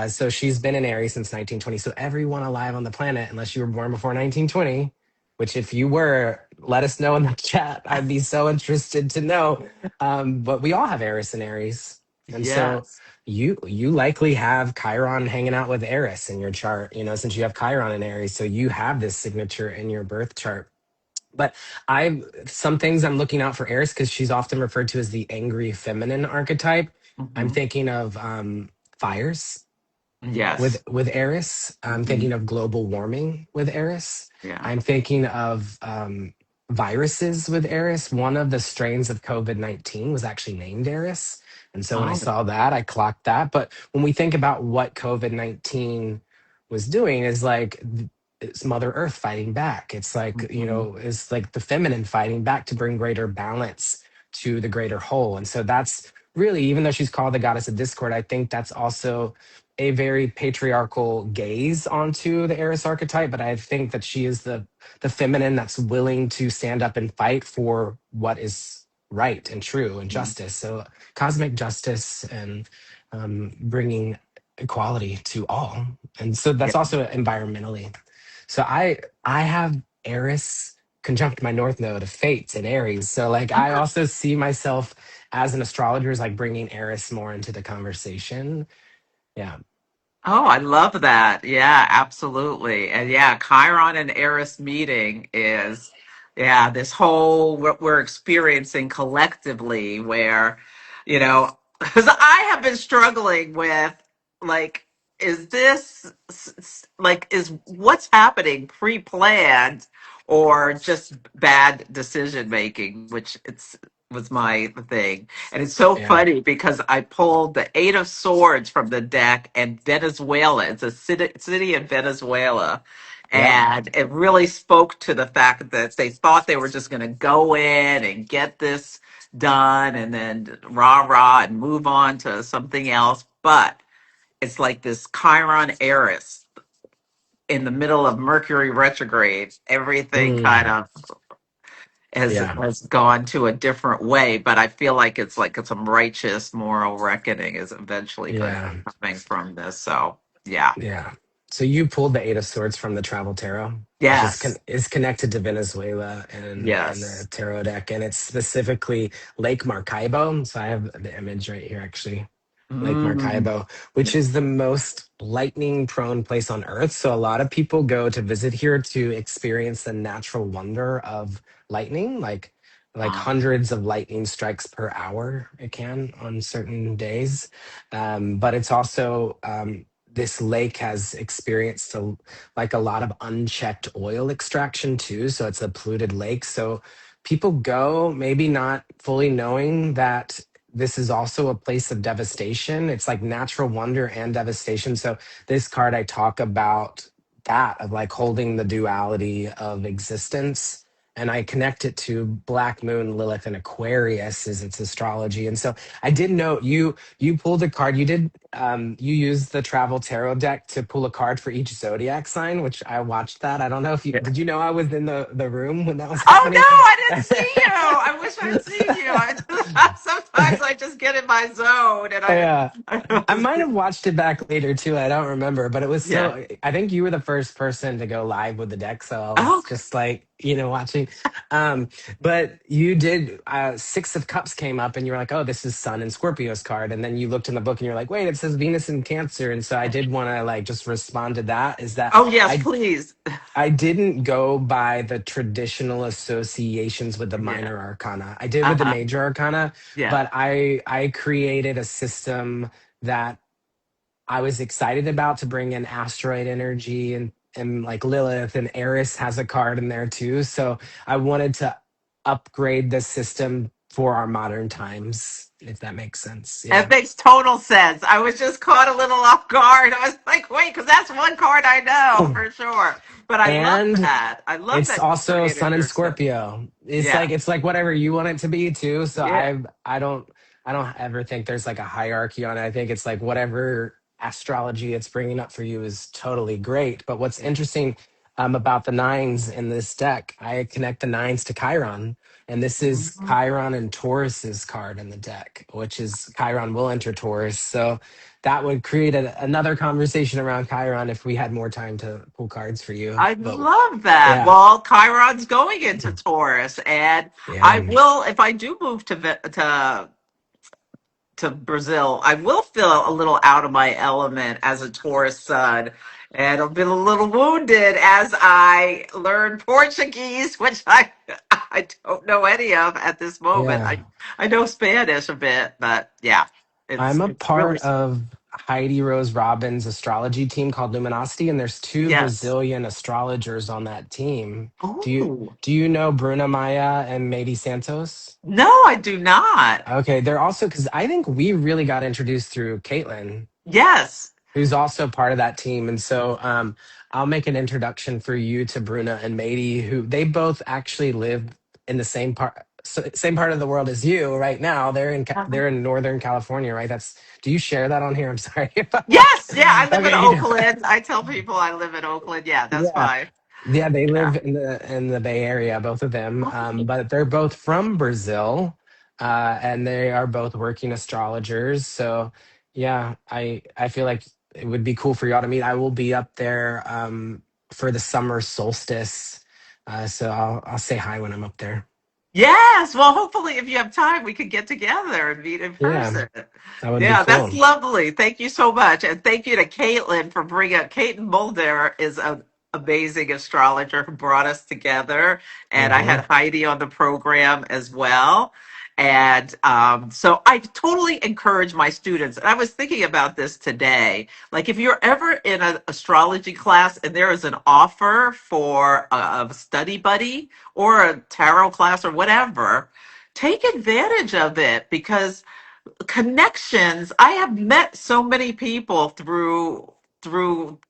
Speaker 2: So she's been in Aries since 1920. So everyone alive on the planet, unless you were born before 1920, which if you were, let us know in the chat. I'd be so interested to know. But we all have Eris and Aries, and so
Speaker 1: Yes.
Speaker 2: you likely have Chiron hanging out with Eris in your chart, since you have Chiron in Aries. So you have this signature in your birth chart. But I some things I'm looking out for Eris, because she's often referred to as the angry feminine archetype. I'm
Speaker 1: Hmm.
Speaker 2: thinking of fires
Speaker 1: Yes.
Speaker 2: with Eris. I'm
Speaker 1: Hmm.
Speaker 2: thinking of global warming with Eris.
Speaker 1: Yeah.
Speaker 2: I'm thinking of viruses with Eris. One of the strains of COVID-19 was actually named Eris. And so when I
Speaker 1: Oh.
Speaker 2: saw that, I clocked that. But when we think about what COVID-19 was doing, is like it's Mother Earth fighting back. It's like,
Speaker 1: Hmm.
Speaker 2: it's like the feminine fighting back to bring greater balance to the greater whole. And so that's really, even though she's called the goddess of discord, I think that's also a very patriarchal gaze onto the Eris archetype. But I think that she is the feminine that's willing to stand up and fight for what is right and true and justice. So cosmic justice and bringing equality to all. And so
Speaker 1: Yeah.
Speaker 2: that's also environmentally. So I have Eris conjunct my North Node of Fates in Aries. So like I also see myself as an astrologer as like bringing Eris more into the conversation. Yeah,
Speaker 1: Oh, I love that. Yeah, absolutely. And yeah, Chiron and Eris meeting is, yeah, this whole what we're experiencing collectively where, because I have been struggling with like, is this like, is what's happening pre-planned or just bad decision making, which it's was my thing. And it's so
Speaker 2: yeah,
Speaker 1: funny because I pulled the Eight of Swords from the deck and Venezuela. It's a city in Venezuela.
Speaker 2: yep.
Speaker 1: And it really spoke to the fact that they thought they were just going to go in and get this done and then rah rah and move on to something else. But it's like this Chiron Eris in the middle of Mercury retrograde. Everything kind
Speaker 2: Mm,
Speaker 1: of
Speaker 2: yeah,
Speaker 1: has gone to a different way, but I feel like it's some righteous moral reckoning is eventually going to
Speaker 2: yeah,
Speaker 1: be coming from this. So yeah,
Speaker 2: yeah. So you pulled the Eight of Swords from the Travel Tarot, which
Speaker 1: yes,
Speaker 2: is connected to Venezuela and the
Speaker 1: yes.
Speaker 2: tarot deck, and it's specifically Lake Maracaibo. So I have the image right here, actually. Lake
Speaker 1: Mm.
Speaker 2: Maracaibo, which is the most lightning prone place on earth. So a lot of people go to visit here to experience the natural wonder of lightning, like hundreds of lightning strikes per hour it can on certain days. But it's also this lake has experienced like a lot of unchecked oil extraction too. So it's a polluted lake. So people go maybe not fully knowing that this is also a place of devastation. It's like natural wonder and devastation. So this card, I talk about that of like holding the duality of existence. And I connect it to Black Moon, Lilith, and Aquarius as its astrology. And so I did note you pulled a card. You used the Travel Tarot deck to pull a card for each zodiac sign, which I watched that. I don't know if you
Speaker 1: Yeah.
Speaker 2: did you know I was in the room when that was
Speaker 1: Oh no,
Speaker 2: happening?
Speaker 1: I didn't see you. I wish I'd seen you. Sometimes I just get in my zone and
Speaker 2: Yeah.
Speaker 1: I don't
Speaker 2: I might
Speaker 1: see.
Speaker 2: have watched it back later too. I don't remember, but it was
Speaker 1: Yeah.
Speaker 2: so. I think you were the first person to go live with the deck, so I
Speaker 1: Oh,
Speaker 2: was just like, watching. Um, but you did. Six of Cups came up, and you were like, "Oh, this is Sun and Scorpio's card." And then you looked in the book, and you're like, "Wait, it says Venus in Cancer." And so I did want to like just respond to that. Is that
Speaker 1: oh yes,
Speaker 2: I
Speaker 1: please.
Speaker 2: I didn't go by the traditional associations with the
Speaker 1: Yeah.
Speaker 2: minor arcana. I did with the
Speaker 1: Uh-huh.
Speaker 2: major arcana,
Speaker 1: Yeah.
Speaker 2: but I created a system that I was excited about to bring in asteroid energy and like Lilith and Eris has a card in there too. So I wanted to upgrade the system for our modern times, if that makes sense.
Speaker 1: It
Speaker 2: Yeah.
Speaker 1: makes total sense. I was just caught a little off guard. I was like, wait, because that's one card I know for sure. But I love
Speaker 2: And
Speaker 1: that. I love
Speaker 2: it's
Speaker 1: that you
Speaker 2: also
Speaker 1: created
Speaker 2: Sun and
Speaker 1: your stuff.
Speaker 2: Scorpio.
Speaker 1: Yeah.
Speaker 2: It's like whatever you want it to be too. So
Speaker 1: Yeah.
Speaker 2: I don't ever think there's like a hierarchy on it. I think it's like whatever astrology it's bringing up for you is totally great. But what's
Speaker 1: Yeah.
Speaker 2: interesting about the nines in this deck, I connect the nines to Chiron, and this is
Speaker 1: Mhm.
Speaker 2: Chiron and Taurus's card in the deck, which is Chiron will enter Taurus. So that would create another conversation around Chiron if we had more time to pull cards for you.
Speaker 1: I
Speaker 2: But
Speaker 1: love that.
Speaker 2: yeah,
Speaker 1: Well, Chiron's going into Taurus, and I
Speaker 2: yeah,
Speaker 1: will, if I do move to Brazil, I will feel a little out of my element as a Taurus sun. And I've been a little wounded as I learn Portuguese, which I don't know any of at this moment.
Speaker 2: yeah.
Speaker 1: I know Spanish a bit, but yeah,
Speaker 2: I'm a
Speaker 1: it's really
Speaker 2: part of Heidi Rose Robbins' astrology team called Luminosity, and there's two
Speaker 1: yes.
Speaker 2: Brazilian astrologers on that team.
Speaker 1: Oh
Speaker 2: Do you know Bruna Maya and Mady Santos?
Speaker 1: no, I do not.
Speaker 2: Okay, they're also because I think we really got introduced through Caitlin,
Speaker 1: Yes.
Speaker 2: who's also part of that team. And so I'll make an introduction for you to Bruna and Mady, who they both actually live in the same part. same part of the world as you right now. They're in Northern California, right? That's Do you share that on here? I'm sorry if I'm like,
Speaker 1: Yes, yeah, I live in
Speaker 2: okay, you do.
Speaker 1: Oakland. I tell people I live in Oakland. Yeah, that's
Speaker 2: Yeah.
Speaker 1: fine.
Speaker 2: Yeah, they
Speaker 1: Yeah.
Speaker 2: live in the Bay Area, both of them. But they're both from Brazil, and they are both working astrologers. So, yeah, I feel like it would be cool for y'all to meet. I will be up there for the summer solstice, so I'll say hi when I'm up there.
Speaker 1: Yes. Well, hopefully, if you have time, we could get together and meet in
Speaker 2: Yeah,
Speaker 1: person.
Speaker 2: that would be
Speaker 1: Yeah, that's
Speaker 2: cool.
Speaker 1: lovely. Thank you so much. And thank you to Caitlin for bringing up. Caitlin Mulder is an amazing astrologer who brought us together. And I had
Speaker 2: Hmm.
Speaker 1: Heidi on the program as well. And so I totally encourage my students. And I was thinking about this today. Like, if you're ever in an astrology class and there is an offer for a study buddy, or a tarot class or whatever, take advantage of it because connections. I have met so many people through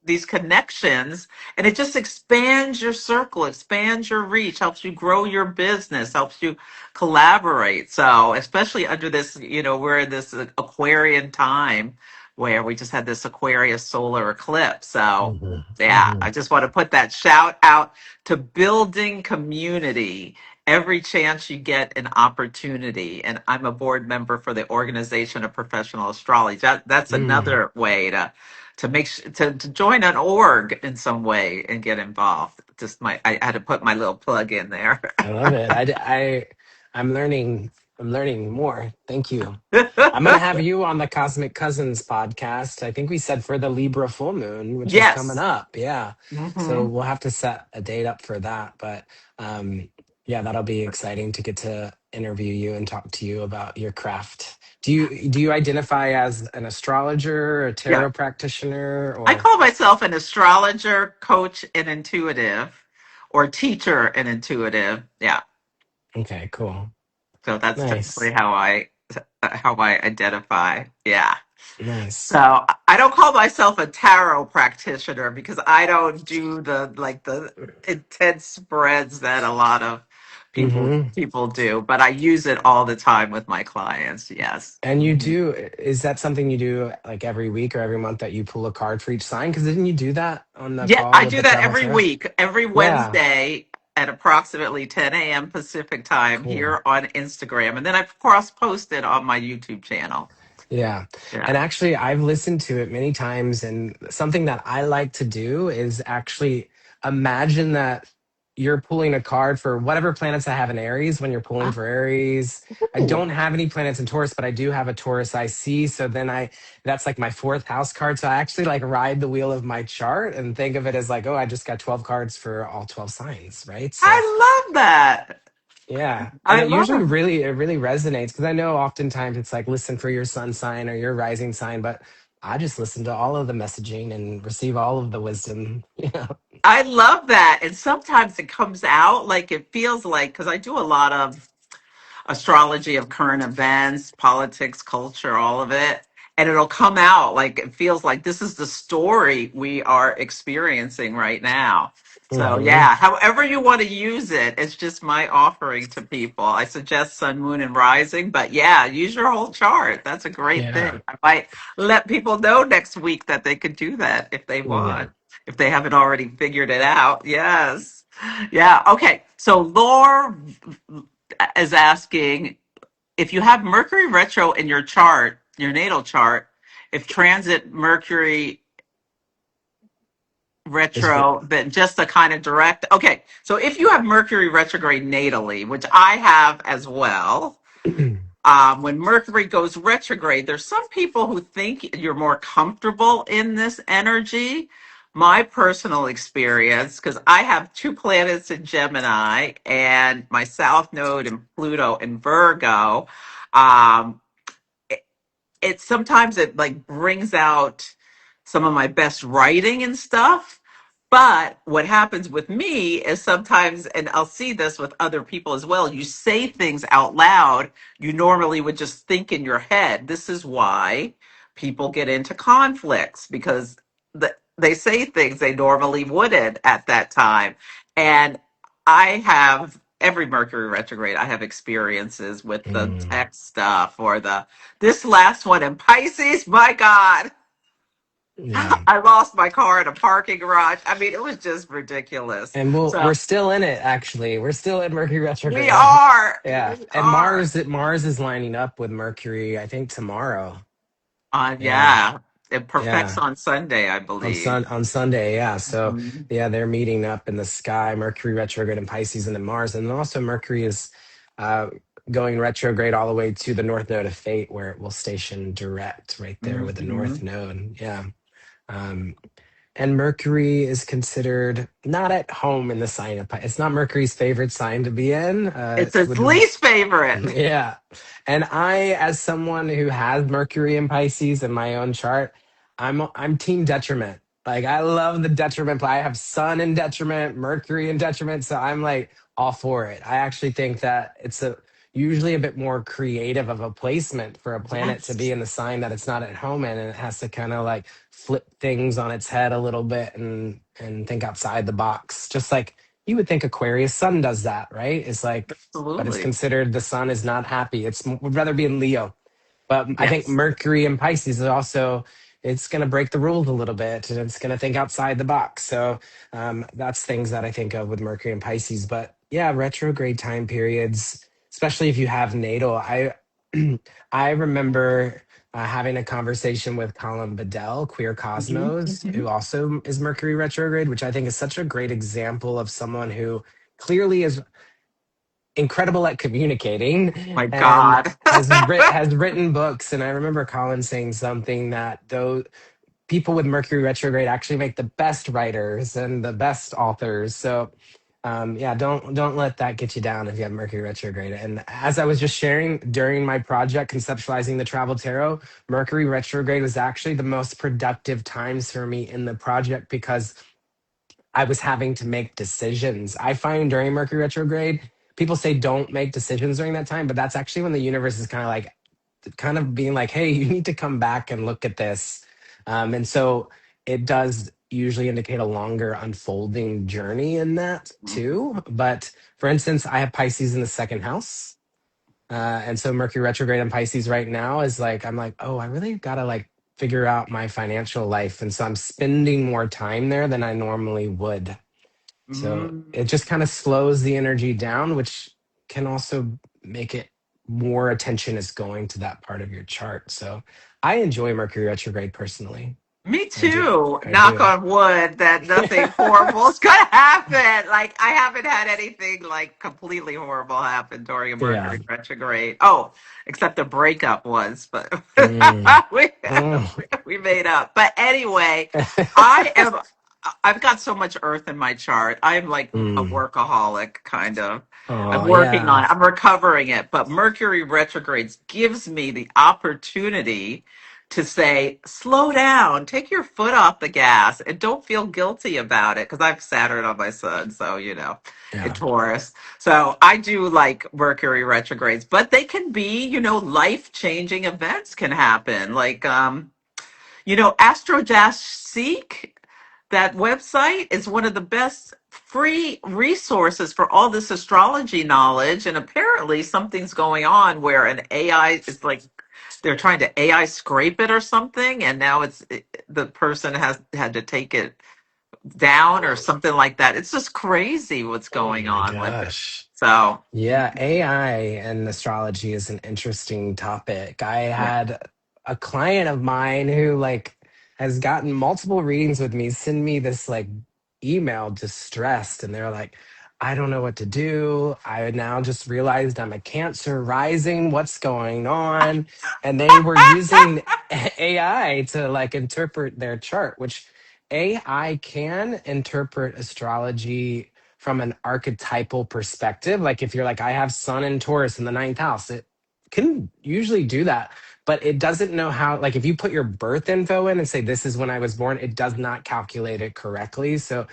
Speaker 1: these connections, and it just expands your circle, expands your reach, helps you grow your business, helps you collaborate. So especially under this, we're in this Aquarian time where we just had this Aquarius solar eclipse. So
Speaker 2: Hmm.
Speaker 1: yeah,
Speaker 2: Hmm.
Speaker 1: I just want to put that shout out to building community every chance you get an opportunity. And I'm a board member for the Organization of Professional Astrology. That's
Speaker 2: Mm.
Speaker 1: another way to join an org in some way and get involved. I had to put my little plug in there.
Speaker 2: I love it. I'm learning. I'm learning more. Thank you. I'm gonna have you on the Cosmic Cousins podcast. I think we said for the Libra full moon, which is coming
Speaker 1: Yes.
Speaker 2: up. Yeah. So
Speaker 1: Hmm.
Speaker 2: we'll have to set a date up for that. But yeah, that'll be exciting to get to interview you and talk to you about your craft. Do you identify as an astrologer, a
Speaker 1: Yeah.
Speaker 2: tarot practitioner,
Speaker 1: I
Speaker 2: or
Speaker 1: call myself an astrologer, coach, and intuitive, or teacher and intuitive. Yeah.
Speaker 2: okay, cool.
Speaker 1: So that's typically
Speaker 2: Nice.
Speaker 1: how I identify. Yeah. So
Speaker 2: Nice.
Speaker 1: I don't call myself a tarot practitioner because I don't do the intense spreads that a lot of people
Speaker 2: Mm-hmm.
Speaker 1: people do, but I use it all the time with my clients. Yes.
Speaker 2: And
Speaker 1: Mhm.
Speaker 2: is that something you do like every week or every month that you pull a card for each sign? Because didn't you do that on the
Speaker 1: Yeah,
Speaker 2: call
Speaker 1: I
Speaker 2: with
Speaker 1: do
Speaker 2: the
Speaker 1: that
Speaker 2: travel
Speaker 1: every
Speaker 2: tarot?
Speaker 1: week, every
Speaker 2: Yeah,
Speaker 1: Wednesday at approximately 10 a.m. Pacific time
Speaker 2: cool.
Speaker 1: here on Instagram, and then I cross post it on my YouTube channel.
Speaker 2: Yeah.
Speaker 1: Yeah.
Speaker 2: And actually, I've listened to it many times. And something that I like to do is actually imagine that you're pulling a card for whatever planets I have in Aries when you're pulling for Aries. I
Speaker 1: Ooh,
Speaker 2: don't have any planets in Taurus, but I do have a Taurus IC. So then that's like my fourth house card. So I actually like ride the wheel of my chart and think of it as like, oh, I just got 12 cards for all 12 signs, right? So
Speaker 1: I love that.
Speaker 2: yeah, and
Speaker 1: I love it.
Speaker 2: it really resonates because I know oftentimes it's like listen for your sun sign or your rising sign, but I just listen to all of the messaging and receive all of the wisdom. Yeah.
Speaker 1: I love that. And sometimes it comes out like it feels like, because I do a lot of astrology of current events, politics, culture, all of it. And it'll come out like it feels like this is the story we are experiencing right now. So,
Speaker 2: Hmm.
Speaker 1: yeah, however you want to use it, it's just my offering to people. I suggest sun, moon, and rising, but yeah, use your whole chart. That's a great
Speaker 2: Yeah.
Speaker 1: thing. I might let people know next week that they could do that if they
Speaker 2: Yeah.
Speaker 1: want, if they haven't already figured it out. Yes. Yeah. Okay. So, Laura is asking if you have Mercury retro in your chart, your natal chart, if transit Mercury
Speaker 2: Is
Speaker 1: retro, then just a kind of direct. Okay, so if you have Mercury retrograde natally, which I have as well, when Mercury goes retrograde, there's some people who think you're more comfortable in this energy. My personal experience, because I have two planets in Gemini and my South Node and Pluto in Virgo, um, it sometimes it like brings out some of my best writing and stuff. But what happens with me is sometimes, and I'll see this with other people as well, you say things out loud you normally would just think in your head. This is why people get into conflicts because they say things they normally wouldn't at that time. And I have every Mercury retrograde, I have experiences with the
Speaker 2: Mm,
Speaker 1: tech stuff or this last one in Pisces. My God,
Speaker 2: yeah.
Speaker 1: I lost my car in a parking garage. I mean, it was just ridiculous.
Speaker 2: And
Speaker 1: So
Speaker 2: we're still in it, actually. We're still in Mercury
Speaker 1: we
Speaker 2: retrograde.
Speaker 1: are,
Speaker 2: Yeah.
Speaker 1: we
Speaker 2: And
Speaker 1: are
Speaker 2: Mars is lining up with Mercury, I think tomorrow.
Speaker 1: on,
Speaker 2: Yeah.
Speaker 1: yeah, it perfects
Speaker 2: Yeah.
Speaker 1: on Sunday, I believe.
Speaker 2: On Sunday, yeah. So
Speaker 1: Mhm.
Speaker 2: yeah, they're meeting up in the sky, Mercury retrograde in Pisces and then Mars. And then also Mercury is uh going retrograde all the way to the North Node of Fate, where it will station direct right there with the North
Speaker 1: Mhm.
Speaker 2: Node. Yeah. Um, and Mercury is considered not at home in the sign of Pisces. It's not Mercury's favorite sign to be in.
Speaker 1: It's his
Speaker 2: With the
Speaker 1: least favorite.
Speaker 2: yeah. And I, as someone who has Mercury and Pisces in my own chart, I'm team detriment. Like I love the detriment, but I have Sun in detriment, Mercury in detriment. So I'm like all for it. I actually think that it's a usually a bit more creative of a placement for a planet to be
Speaker 1: Yes,
Speaker 2: in the sign that it's not at home in, and it has to kind of like flip things on its head a little bit and think outside the box. Just like you would think Aquarius Sun does that, right? It's like but it's
Speaker 1: absolutely.
Speaker 2: considered the sun is not happy. It's would rather be in Leo. But I think
Speaker 1: Yes.
Speaker 2: Mercury and Pisces is also it's going to break the rules a little bit and it's going to think outside the box. So that's things that I think of with Mercury and Pisces. But yeah, retrograde time periods, especially if you have natal. I remember having a conversation with Colin Bedell, Queer
Speaker 1: Mhm,
Speaker 2: Cosmos, who
Speaker 1: mhm.
Speaker 2: also is Mercury retrograde, which I think is such a great example of someone who clearly is incredible at communicating
Speaker 1: My
Speaker 2: and
Speaker 1: God.
Speaker 2: has written books. And I remember Colin saying something that those people with Mercury retrograde actually make the best writers and the best authors. So yeah, don't let that get you down if you have Mercury retrograde. And as I was just sharing during my project conceptualizing the travel tarot, Mercury retrograde was actually the most productive times for me in the project because I was having to make decisions. I find during Mercury retrograde, people say don't make decisions during that time, but that's actually when the universe is kind of being like, hey, you need to come back and look at this. And so it does usually indicate a longer unfolding journey in that too. But for instance, I have Pisces in the second house. And so Mercury retrograde in Pisces right now is like, I'm like, oh, I really gotta like figure out my financial life. And so I'm spending more time there than I normally would. So it
Speaker 1: Mm.
Speaker 2: just kind of slows the energy down, which can also make it more attention is going to that part of your chart. So I enjoy Mercury retrograde personally.
Speaker 1: Me
Speaker 2: I do.
Speaker 1: too.
Speaker 2: I
Speaker 1: Knock
Speaker 2: do.
Speaker 1: on wood that nothing horrible is gonna happen. Like I haven't had anything like completely horrible happen during a
Speaker 2: Yeah.
Speaker 1: Mercury retrograde. Oh, except the breakup was, but
Speaker 2: Mm.
Speaker 1: we,
Speaker 2: Mm.
Speaker 1: we made up. But anyway, I am. I've got so much earth in my chart. I'm like a
Speaker 2: Mm.
Speaker 1: workaholic, kind of. I'm
Speaker 2: Oh,
Speaker 1: working on
Speaker 2: yeah.
Speaker 1: it. I'm recovering it. But Mercury retrogrades gives me the opportunity to say, slow down, take your foot off the gas, and don't feel guilty about it. Because I've Saturn on my sun, so in
Speaker 2: Yeah.
Speaker 1: Taurus. So I do like Mercury retrogrades, but they can be, life changing events can happen. Like, Seek, that website is one of the best free resources for all this astrology knowledge. And apparently something's going on where an AI is like they're trying to AI scrape it or something, and now the person has had to take it down or something like that. It's just crazy what's
Speaker 2: Oh
Speaker 1: going
Speaker 2: my
Speaker 1: on with it.
Speaker 2: gosh.
Speaker 1: So,
Speaker 2: Yeah, AI and astrology is an interesting topic. I
Speaker 1: yeah.
Speaker 2: had a client of mine who like has gotten multiple readings with me send me this like email distressed and they're like, I don't know what to do. I now just realized I'm a Cancer rising. What's going on? And they were using AI to like interpret their chart, which AI can interpret astrology from an archetypal perspective. Like if you're like, I have Sun and Taurus in the ninth house, it can usually do that. But it doesn't know how, like if you put your birth info in and say, this is when I was born, it does not calculate it correctly. So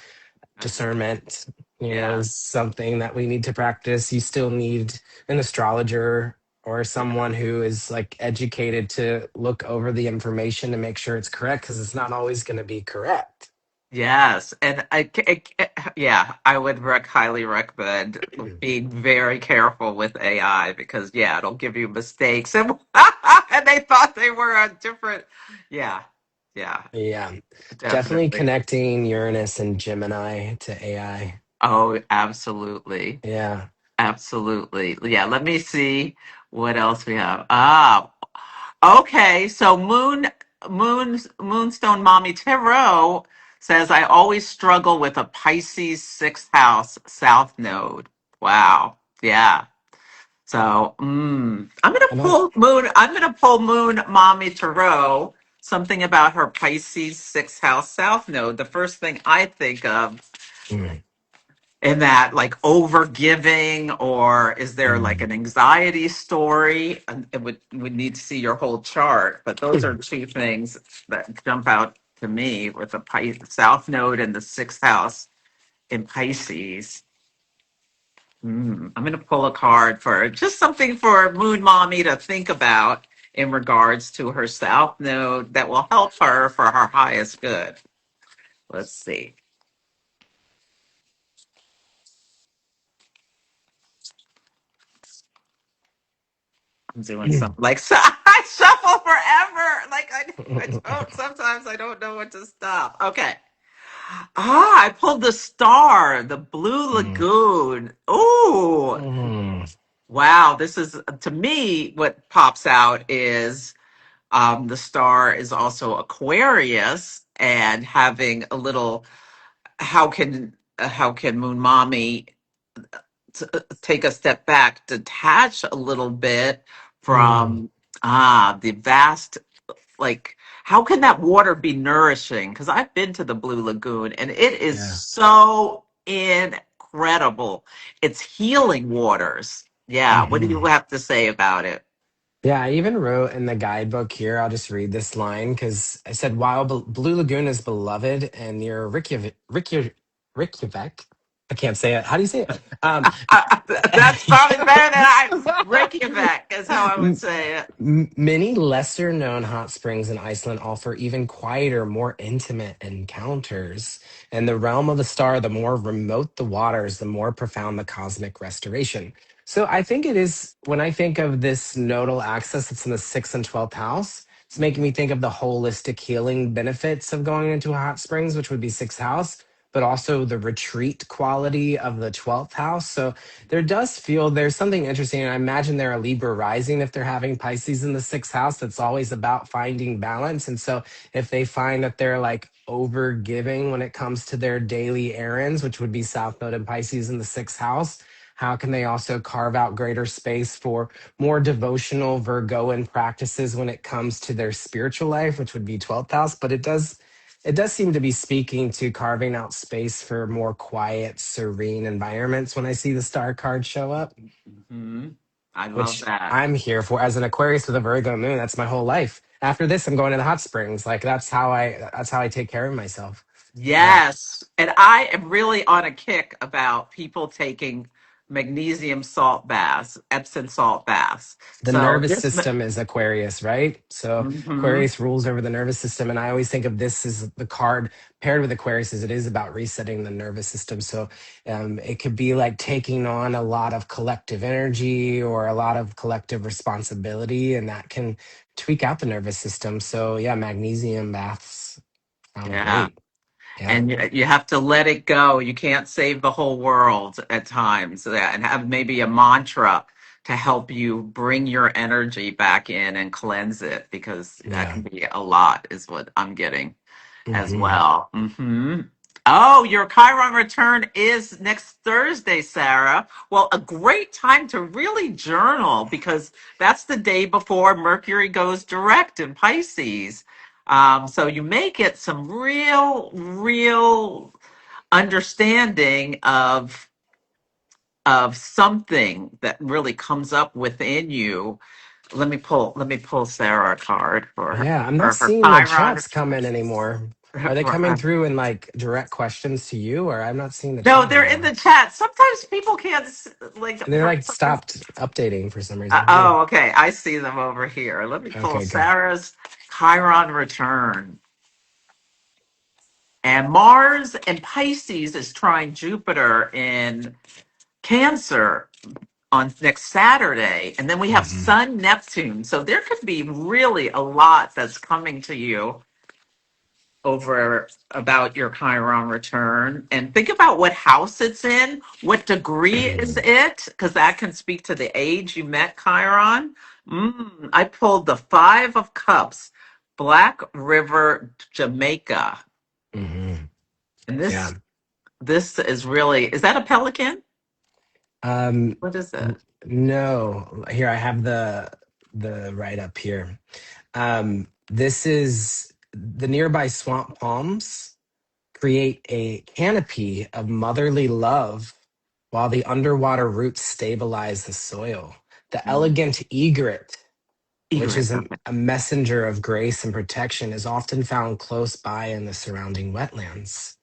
Speaker 2: discernment,
Speaker 1: Yeah.
Speaker 2: is something that we need to practice. You still need an astrologer or
Speaker 1: Yeah.
Speaker 2: someone who is like educated to look over the information to make sure it's correct because it's not always going to be correct.
Speaker 1: Yes, and yeah, I would highly recommend being very careful with AI because yeah, it'll give you mistakes and and they thought they were a different. Yeah, yeah,
Speaker 2: Yeah, definitely
Speaker 1: definitely.
Speaker 2: connecting Uranus and Gemini to AI.
Speaker 1: Oh, absolutely,
Speaker 2: Yeah.
Speaker 1: absolutely. Yeah, let me see what else we have. Ah, okay, so Moonstone Mommy Tarot says I always struggle with a Pisces sixth house South Node. Wow. Yeah. So
Speaker 2: I don't.
Speaker 1: I'm gonna pull Moon Mommy Tarot, something about her Pisces sixth house South Node. The first thing I think of
Speaker 2: Mm,
Speaker 1: in that, like, over giving, or is there like
Speaker 2: mm,
Speaker 1: an anxiety story? And it would need to see your whole chart, but those are
Speaker 2: mm.
Speaker 1: two things that jump out to me with the South Node and the sixth house in Pisces. I'm going to pull a card for just something for Moon Mommy to think about in regards to her South Node that will help her for her highest good. Let's see. I'm doing something like so, I shuffle forever. Like I don't. Sometimes I don't know when to stop. Okay. Ah, I pulled the star, the Blue
Speaker 2: Mm,
Speaker 1: Lagoon. Ooh,
Speaker 2: mm.
Speaker 1: wow. This is to me what pops out is the star is also Aquarius and having a little. How can Moon Mommy take a step back, detach a little bit
Speaker 2: Mm,
Speaker 1: from the vast, like, how can that water be nourishing? Because I've been to the Blue Lagoon and it is
Speaker 2: yeah.
Speaker 1: so incredible. It's healing waters. Yeah. What do you
Speaker 2: Hmm.
Speaker 1: have to say about it?
Speaker 2: Yeah, I even wrote in the guidebook here, I'll just read this line because I said, while Blue Lagoon is beloved and near Reykjavik, I can't say it. How do you say it?
Speaker 1: That's probably better than I. Reykjavik is how I would say it.
Speaker 2: Many lesser known hot springs in Iceland offer even quieter, more intimate encounters. In the realm of the star, the more remote the waters, the more profound the cosmic restoration. So I think it is when I think of this nodal axis, it's in the sixth and 12th house. It's making me think of the holistic healing benefits of going into hot springs, which would be sixth house, but also the retreat quality of the 12th house. So there does feel there's something interesting. And I imagine they're a Libra rising if they're having Pisces in the sixth house. That's always about finding balance. And so if they find that they're like over giving when it comes to their daily errands, which would be South Node and Pisces in the sixth house, how can they also carve out greater space for more devotional Virgoan practices when it comes to their spiritual life, which would be 12th house? But it does seem to be speaking to carving out space for more quiet, serene environments when I see the star card show up,
Speaker 1: Hmm. I love
Speaker 2: which
Speaker 1: that.
Speaker 2: I'm here for as an Aquarius with a Virgo moon. That's my whole life. After this, I'm going to the hot springs. Like that's how I take care of myself. Yeah.
Speaker 1: Yes. And I am really on a kick about people taking magnesium salt baths, Epsom salt baths.
Speaker 2: The
Speaker 1: So
Speaker 2: nervous
Speaker 1: this,
Speaker 2: system is Aquarius, right? So
Speaker 1: hmm,
Speaker 2: Aquarius rules over the nervous system. And I always think of this as the card paired with Aquarius as it is about resetting the nervous system. So it could be like taking on a lot of collective energy or a lot of collective responsibility, and that can tweak out the nervous system. So yeah, magnesium baths sound
Speaker 1: yeah.
Speaker 2: great. Yeah.
Speaker 1: And you have to let it go. You can't save the whole world at times. Yeah, and have maybe a mantra to help you bring your energy back in and cleanse it because that
Speaker 2: Yeah.
Speaker 1: can be a lot, is what I'm getting as
Speaker 2: Hmm.
Speaker 1: well. Oh, your Chiron return is next Thursday, Sarah. Well, a great time to really journal because that's the day before Mercury goes direct in Pisces. So you may get some real understanding of something that really comes up within you. Let me pull Sarah a card
Speaker 2: Yeah, I'm not
Speaker 1: for her
Speaker 2: seeing the
Speaker 1: Chiron.
Speaker 2: chats come in anymore. Are they coming through in like direct questions to you, or I'm not seeing the
Speaker 1: No,
Speaker 2: chat
Speaker 1: they're in
Speaker 2: anymore?
Speaker 1: the chat. Sometimes people can't like.
Speaker 2: They're like stopped updating for some reason. Hmm.
Speaker 1: Oh, okay. I see them over here. Let me pull
Speaker 2: Okay, good.
Speaker 1: Sarah's Chiron return. And Mars and Pisces is trying Jupiter in Cancer on next Saturday. And then we have
Speaker 2: Hmm.
Speaker 1: Sun Neptune. So there could be really a lot that's coming to you over about your Chiron return. And think about what house it's in, what degree is
Speaker 2: Hmm.
Speaker 1: it, because that can speak to the age you met Chiron. I pulled the Five of Cups, Black River, Jamaica.
Speaker 2: Hmm.
Speaker 1: And
Speaker 2: Yeah.
Speaker 1: this is really, is that a pelican?
Speaker 2: Um,
Speaker 1: What is it?
Speaker 2: no, here I have the write up here. This is the nearby swamp palms create a canopy of motherly love while the underwater roots stabilize the soil. The elegant egret, which
Speaker 1: Egret.
Speaker 2: is
Speaker 1: Okay.
Speaker 2: a messenger of grace and protection, is often found close by in the surrounding wetlands.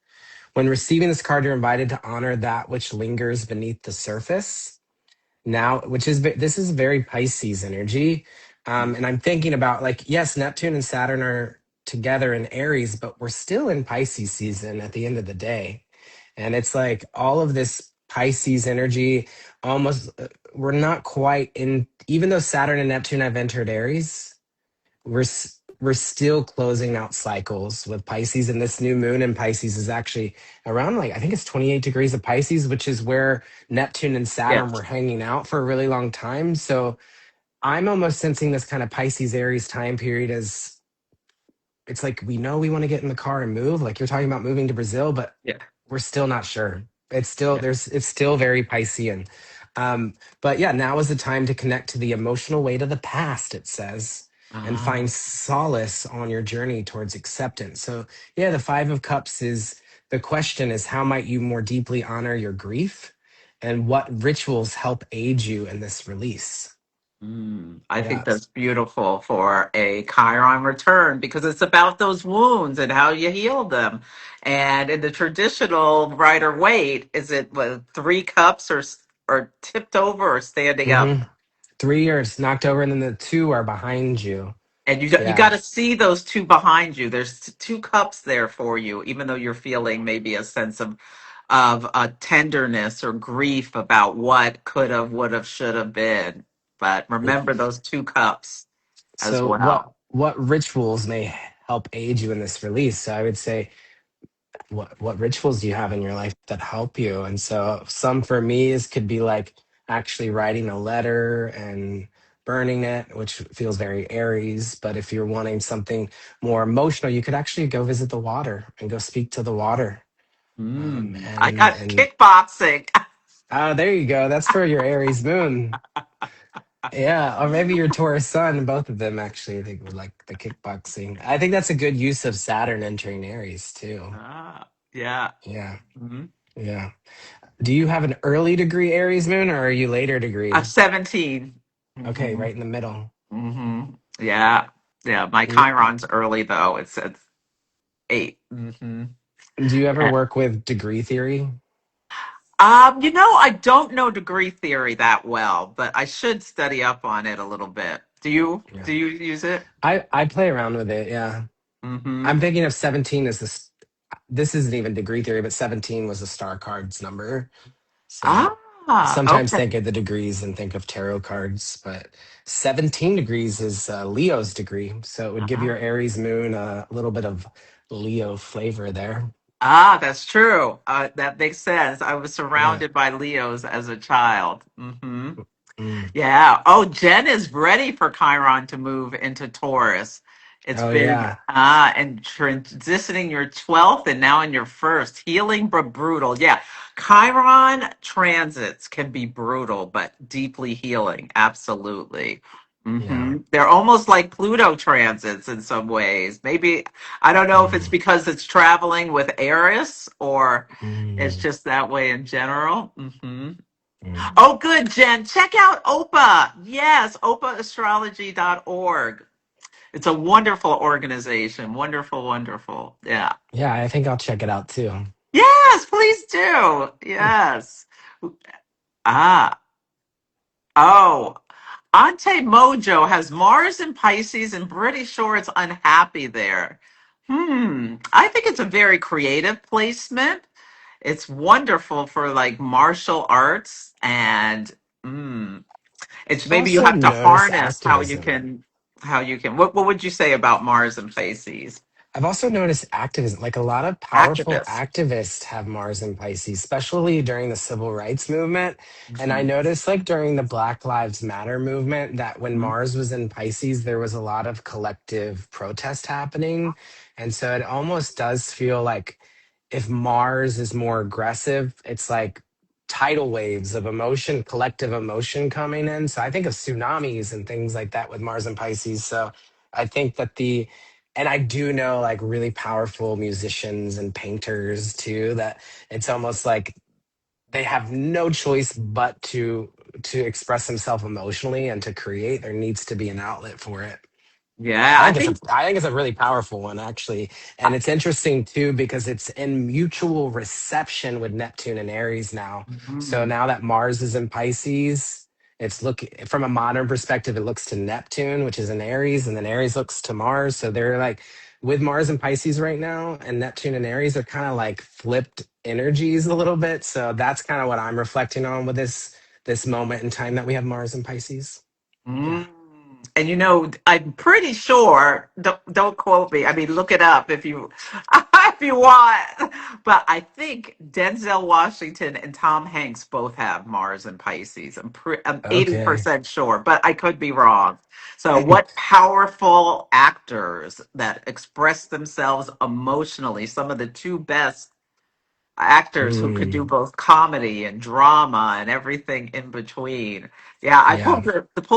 Speaker 2: When receiving this card, you're invited to honor that which lingers beneath the surface now, which is this is very Pisces energy. And I'm thinking about, like, yes, Neptune and Saturn are together in Aries, but we're still in Pisces season at the end of the day. And it's like all of this Pisces energy almost, we're not quite in, even though Saturn and Neptune have entered Aries, we're still closing out cycles with Pisces, and this new moon in Pisces is actually around, like, I think it's 28 degrees of Pisces, which is where Neptune and
Speaker 1: Yeah.
Speaker 2: Saturn were hanging out for a really long time. So I'm almost sensing this kind of Pisces Aries time period as it's like we know we want to get in the car and move, like you're talking about moving to Brazil, but
Speaker 1: Yeah.
Speaker 2: we're still not sure. It's still
Speaker 1: Yeah.
Speaker 2: there's it's still very Piscean. But yeah, now is the time to connect to the emotional weight of the past, it says, and
Speaker 1: Ah.
Speaker 2: find solace on your journey towards acceptance. So yeah, the Five of Cups is the question is how might you more deeply honor your grief, and what rituals help aid you in this release?
Speaker 1: I think
Speaker 2: Yeah.
Speaker 1: that's beautiful for a Chiron return because it's about those wounds and how you heal them. And in the traditional Rider Waite, is it what, three cups or tipped over or standing up?
Speaker 2: Mm-hmm. 3 years knocked over, and then the two are behind you.
Speaker 1: And you got
Speaker 2: Yeah.
Speaker 1: to see those two behind you. There's two cups there for you, even though you're feeling maybe a sense of tenderness or grief about what could have, would have, should have been. But remember those two cups as
Speaker 2: So
Speaker 1: well.
Speaker 2: what rituals may help aid you in this release? So I would say, what rituals do you have in your life that help you? And so some for me is could be like actually writing a letter and burning it, which feels very Aries. But if you're wanting something more emotional, you could actually go visit the water and go speak to the water.
Speaker 1: I
Speaker 2: And
Speaker 1: got kickboxing.
Speaker 2: there you go. That's for your Aries moon. Yeah, or maybe your Taurus sun, both of them actually, I think would like the kickboxing. I think that's a good use of Saturn entering Aries too.
Speaker 1: Yeah.
Speaker 2: Yeah,
Speaker 1: hmm
Speaker 2: yeah. Do you have an early degree Aries moon, or are you later
Speaker 1: I'm
Speaker 2: degree?
Speaker 1: 17.
Speaker 2: Okay,
Speaker 1: hmm
Speaker 2: right in the middle.
Speaker 1: hmm Yeah. Yeah. My
Speaker 2: Mm,
Speaker 1: Chiron's early though. It's 8.
Speaker 2: do you ever
Speaker 1: Yeah.
Speaker 2: work with degree theory?
Speaker 1: I don't know degree theory that well, but I should study up on it a little bit. Do you?
Speaker 2: Yeah,
Speaker 1: Do you use it?
Speaker 2: I play around with it. Yeah,
Speaker 1: hmm
Speaker 2: I'm thinking of 17 as this. This isn't even degree theory, but 17 was a star cards number. So sometimes
Speaker 1: Okay.
Speaker 2: think of the degrees and think of tarot cards, but 17 degrees is Leo's degree. So it would give your
Speaker 1: Ah.
Speaker 2: Aries moon a little bit of Leo flavor there.
Speaker 1: That's true. That makes sense. I was
Speaker 2: Yeah.
Speaker 1: surrounded by Leos as a child.
Speaker 2: Mm.
Speaker 1: Yeah. Oh, Jen is ready for Chiron to move into Taurus. It's
Speaker 2: Oh,
Speaker 1: been
Speaker 2: yeah.
Speaker 1: and transitioning your 12th and now in your first. Healing but brutal. Yeah. Chiron transits can be brutal but deeply healing. Absolutely.
Speaker 2: Yeah.
Speaker 1: They're almost like Pluto transits in some ways. Maybe I don't know if it's
Speaker 2: Mm.
Speaker 1: because it's traveling with Eris or it's
Speaker 2: Mm.
Speaker 1: just that way in general.
Speaker 2: Mm.
Speaker 1: Oh, good, Jen. Check out OPA. Yes, opaastrology.org. It's a wonderful organization. Wonderful, wonderful. Yeah.
Speaker 2: Yeah, I think I'll check it out too.
Speaker 1: Yes, please do. Yes. Ah. Oh. Ante Mojo has Mars in Pisces and pretty sure it's unhappy there. I think it's a very creative placement. It's wonderful for like martial arts and it's
Speaker 2: I've
Speaker 1: maybe you
Speaker 2: also
Speaker 1: have to
Speaker 2: noticed
Speaker 1: harness
Speaker 2: activism.
Speaker 1: how you can what would you say about Mars and Pisces?
Speaker 2: I've also noticed activism, like a lot of powerful
Speaker 1: Activists.
Speaker 2: activists have Mars and Pisces, especially during the civil rights movement. And I
Speaker 1: Mhm.
Speaker 2: noticed, like, during the Black Lives Matter movement, that when
Speaker 1: Mhm.
Speaker 2: Mars was in Pisces, there was a lot of collective protest happening. And so it almost does feel like if Mars is more aggressive, it's like tidal waves of emotion, collective emotion coming in. So I think of tsunamis and things like that with Mars and Pisces. So I think that and I do know like really powerful musicians and painters too, that it's almost like they have no choice but to express themselves emotionally and to create. There needs to be an outlet for it.
Speaker 1: Yeah, I think
Speaker 2: I think it's a really powerful one actually. And it's interesting too because it's in mutual reception with Neptune and Aries now. So
Speaker 1: mhm.
Speaker 2: now that Mars is in Pisces, it's look from a modern perspective, it looks to Neptune, which is in Aries, and then Aries looks to Mars. So they're like with Mars and Pisces right now, and Neptune and Aries are kind of like flipped energies a little bit. So that's kind of what I'm reflecting on with this moment in time that we have Mars and Pisces. Yeah.
Speaker 1: Mm. And you know, I'm pretty sure. Don't quote me. I mean, look it up if you if you want. But I think Denzel Washington and Tom Hanks both have Mars and Pisces. I'm
Speaker 2: Okay.
Speaker 1: 80% sure, but I could be wrong. So, what powerful actors that express themselves emotionally? Some of the two best actors who could do
Speaker 2: Mm,
Speaker 1: both comedy and drama and everything in between. Yeah, I
Speaker 2: yeah.
Speaker 1: pulled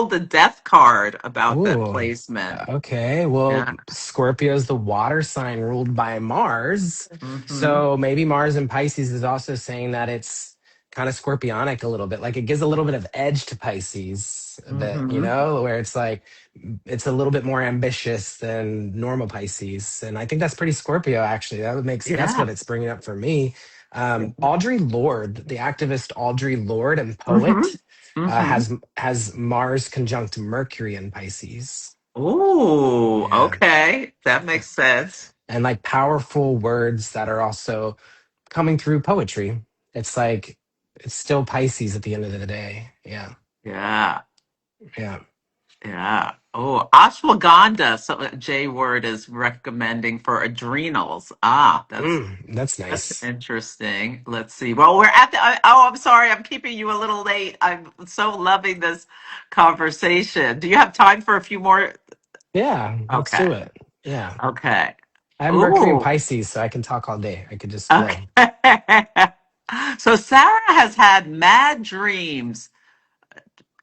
Speaker 1: the death card about that
Speaker 2: Ooh.
Speaker 1: placement.
Speaker 2: Okay. Well,
Speaker 1: Yeah.
Speaker 2: Scorpio's the water sign ruled by Mars.
Speaker 1: Hmm.
Speaker 2: So maybe Mars in Pisces is also saying that it's kind of scorpionic a little bit. Like it gives a little bit of edge to Pisces that,
Speaker 1: Hmm.
Speaker 2: where it's like it's a little bit more ambitious than normal Pisces. And I think that's pretty Scorpio actually. That's
Speaker 1: Yeah.
Speaker 2: what it's bringing up for me. Audre Lorde, the activist Audre Lorde and
Speaker 1: Hmm.
Speaker 2: poet,
Speaker 1: Hmm.
Speaker 2: has Mars conjunct Mercury in Pisces.
Speaker 1: Ooh,
Speaker 2: Yeah.
Speaker 1: okay. That makes sense.
Speaker 2: And like powerful words that are also coming through poetry. It's like it's still Pisces at the end of the day. Yeah.
Speaker 1: Yeah.
Speaker 2: Yeah.
Speaker 1: Yeah. Oh, ashwagandha. So J word is recommending for adrenals. Ah,
Speaker 2: That's
Speaker 1: that's
Speaker 2: nice.
Speaker 1: interesting. Let's see. Well, we're at the. Oh, I'm sorry. I'm keeping you a little late. I'm so loving this conversation. Do you have time for a few more?
Speaker 2: Yeah, let's
Speaker 1: Okay.
Speaker 2: do it. Yeah.
Speaker 1: Okay.
Speaker 2: I have Mercury in
Speaker 1: Ooh.
Speaker 2: Pisces, so I can talk all day. I could just flow.
Speaker 1: Okay. So Sarah has had mad dreams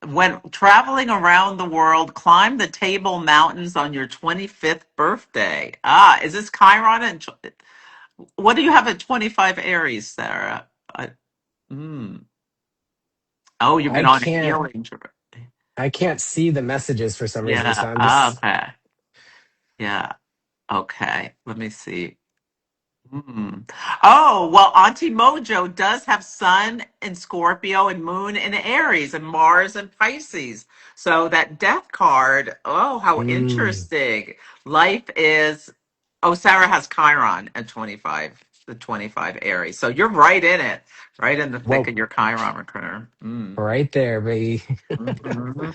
Speaker 1: when traveling around the world. Climb the Table Mountains on your 25th birthday. Ah, is this Chiron? And what do you have at 25 Aries, Sarah? Mm. Oh, you've been
Speaker 2: I
Speaker 1: on a
Speaker 2: can't
Speaker 1: healing trip.
Speaker 2: I can't see the messages for some reason, so
Speaker 1: Yeah.
Speaker 2: I'm just
Speaker 1: Okay. Yeah. Okay. Let me see. Hmm. Oh, well, Auntie Mojo does have Sun in Scorpio and Moon in Aries and Mars in Pisces. So that death card, oh, how
Speaker 2: mm,
Speaker 1: interesting. Life is, oh, Sarah has Chiron at 25, the 25 Aries. So you're right in it, right in the thick
Speaker 2: well,
Speaker 1: of your Chiron return. Mm.
Speaker 2: right there, baby.
Speaker 1: Hmm.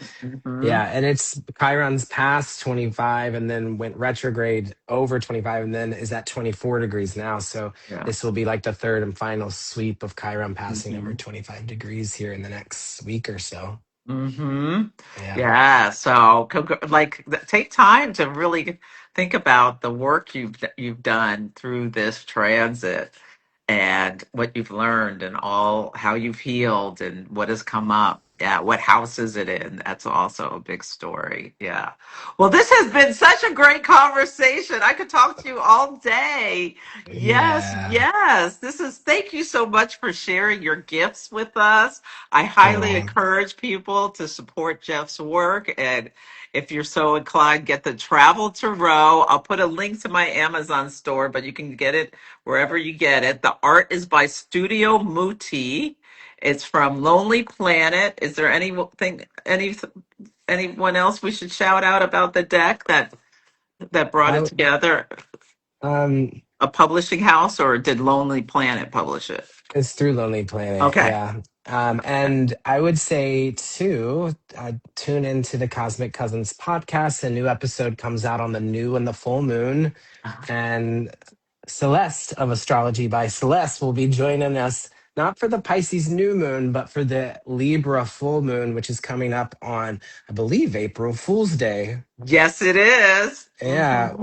Speaker 1: Hmm.
Speaker 2: Yeah, and it's Chiron's past 25 and then went retrograde over 25 and then is at 24 degrees now. So
Speaker 1: Yeah.
Speaker 2: this will be like the third and final sweep of Chiron passing over
Speaker 1: Hmm.
Speaker 2: 25 degrees here in the next week or so.
Speaker 1: Hmm.
Speaker 2: Yeah.
Speaker 1: Yeah. So, take time to really think about the work you've done through this transit and what you've learned and all how you've healed and what has come up. Yeah, what house is it in? That's also a big story. Yeah. Well, this has been such a great conversation. I could talk to you all day. Yes,
Speaker 2: Yeah.
Speaker 1: yes. Thank you so much for sharing your gifts with us. I highly
Speaker 2: Oh,
Speaker 1: encourage people to support Jeff's work. And if you're so inclined, get the Travel to Row. I'll put a link to my Amazon store, but you can get it wherever you get it. The art is by Studio Muti. It's from Lonely Planet. Is there anyone else we should shout out about the deck that brought it
Speaker 2: I
Speaker 1: together?
Speaker 2: Um,
Speaker 1: A publishing house, or did Lonely Planet publish it?
Speaker 2: it's through Lonely Planet,
Speaker 1: Okay.
Speaker 2: yeah. And I would say too, tune into the Cosmic Cousins podcast. A new episode comes out on the new and the full moon, and Celeste of Astrology by Celeste will be joining us not for the Pisces new moon, but for the Libra full moon, which is coming up on, I believe, April Fool's Day.
Speaker 1: Yes, it is.
Speaker 2: Yeah.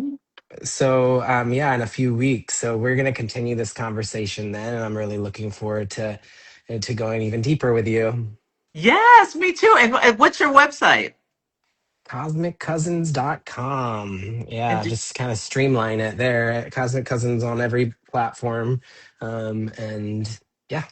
Speaker 2: So, yeah, in a few weeks. So we're going to continue this conversation then, and I'm really looking forward to going even deeper with you.
Speaker 1: Yes, me too. And what's your website?
Speaker 2: CosmicCousins.com.
Speaker 1: And
Speaker 2: Yeah, just kind of streamline it there. Cosmic Cousins on every platform. And yeah,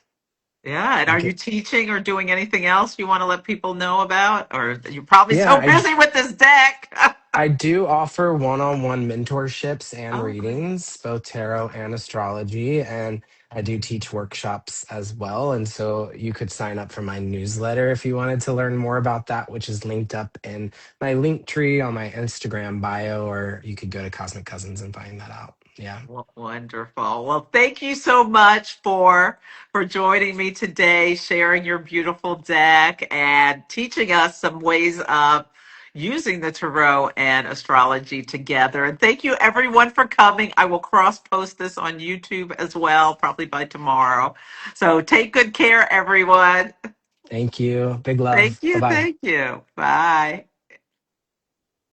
Speaker 1: yeah, and
Speaker 2: you
Speaker 1: are you
Speaker 2: can.
Speaker 1: teaching or doing anything else you want to let people know about? Or you're probably
Speaker 2: Yeah,
Speaker 1: so busy with this deck.
Speaker 2: I do offer one-on-one mentorships and
Speaker 1: Oh, great.
Speaker 2: readings, both tarot and astrology, and I do teach workshops as well. And so you could sign up for my newsletter if you wanted to learn more about that, which is linked up in my link tree on my Instagram bio, or you could go to Cosmic Cousins and find that out. Yeah.
Speaker 1: Wonderful. Well, thank you so much for joining me today, sharing your beautiful deck and teaching us some ways of using the tarot and astrology together. And thank you everyone for coming. I will cross post this on YouTube as well, probably by tomorrow. So take good care, everyone.
Speaker 2: Thank you. Big
Speaker 1: Thank
Speaker 2: love. Bye
Speaker 1: you.
Speaker 2: bye.
Speaker 1: Thank you. Bye.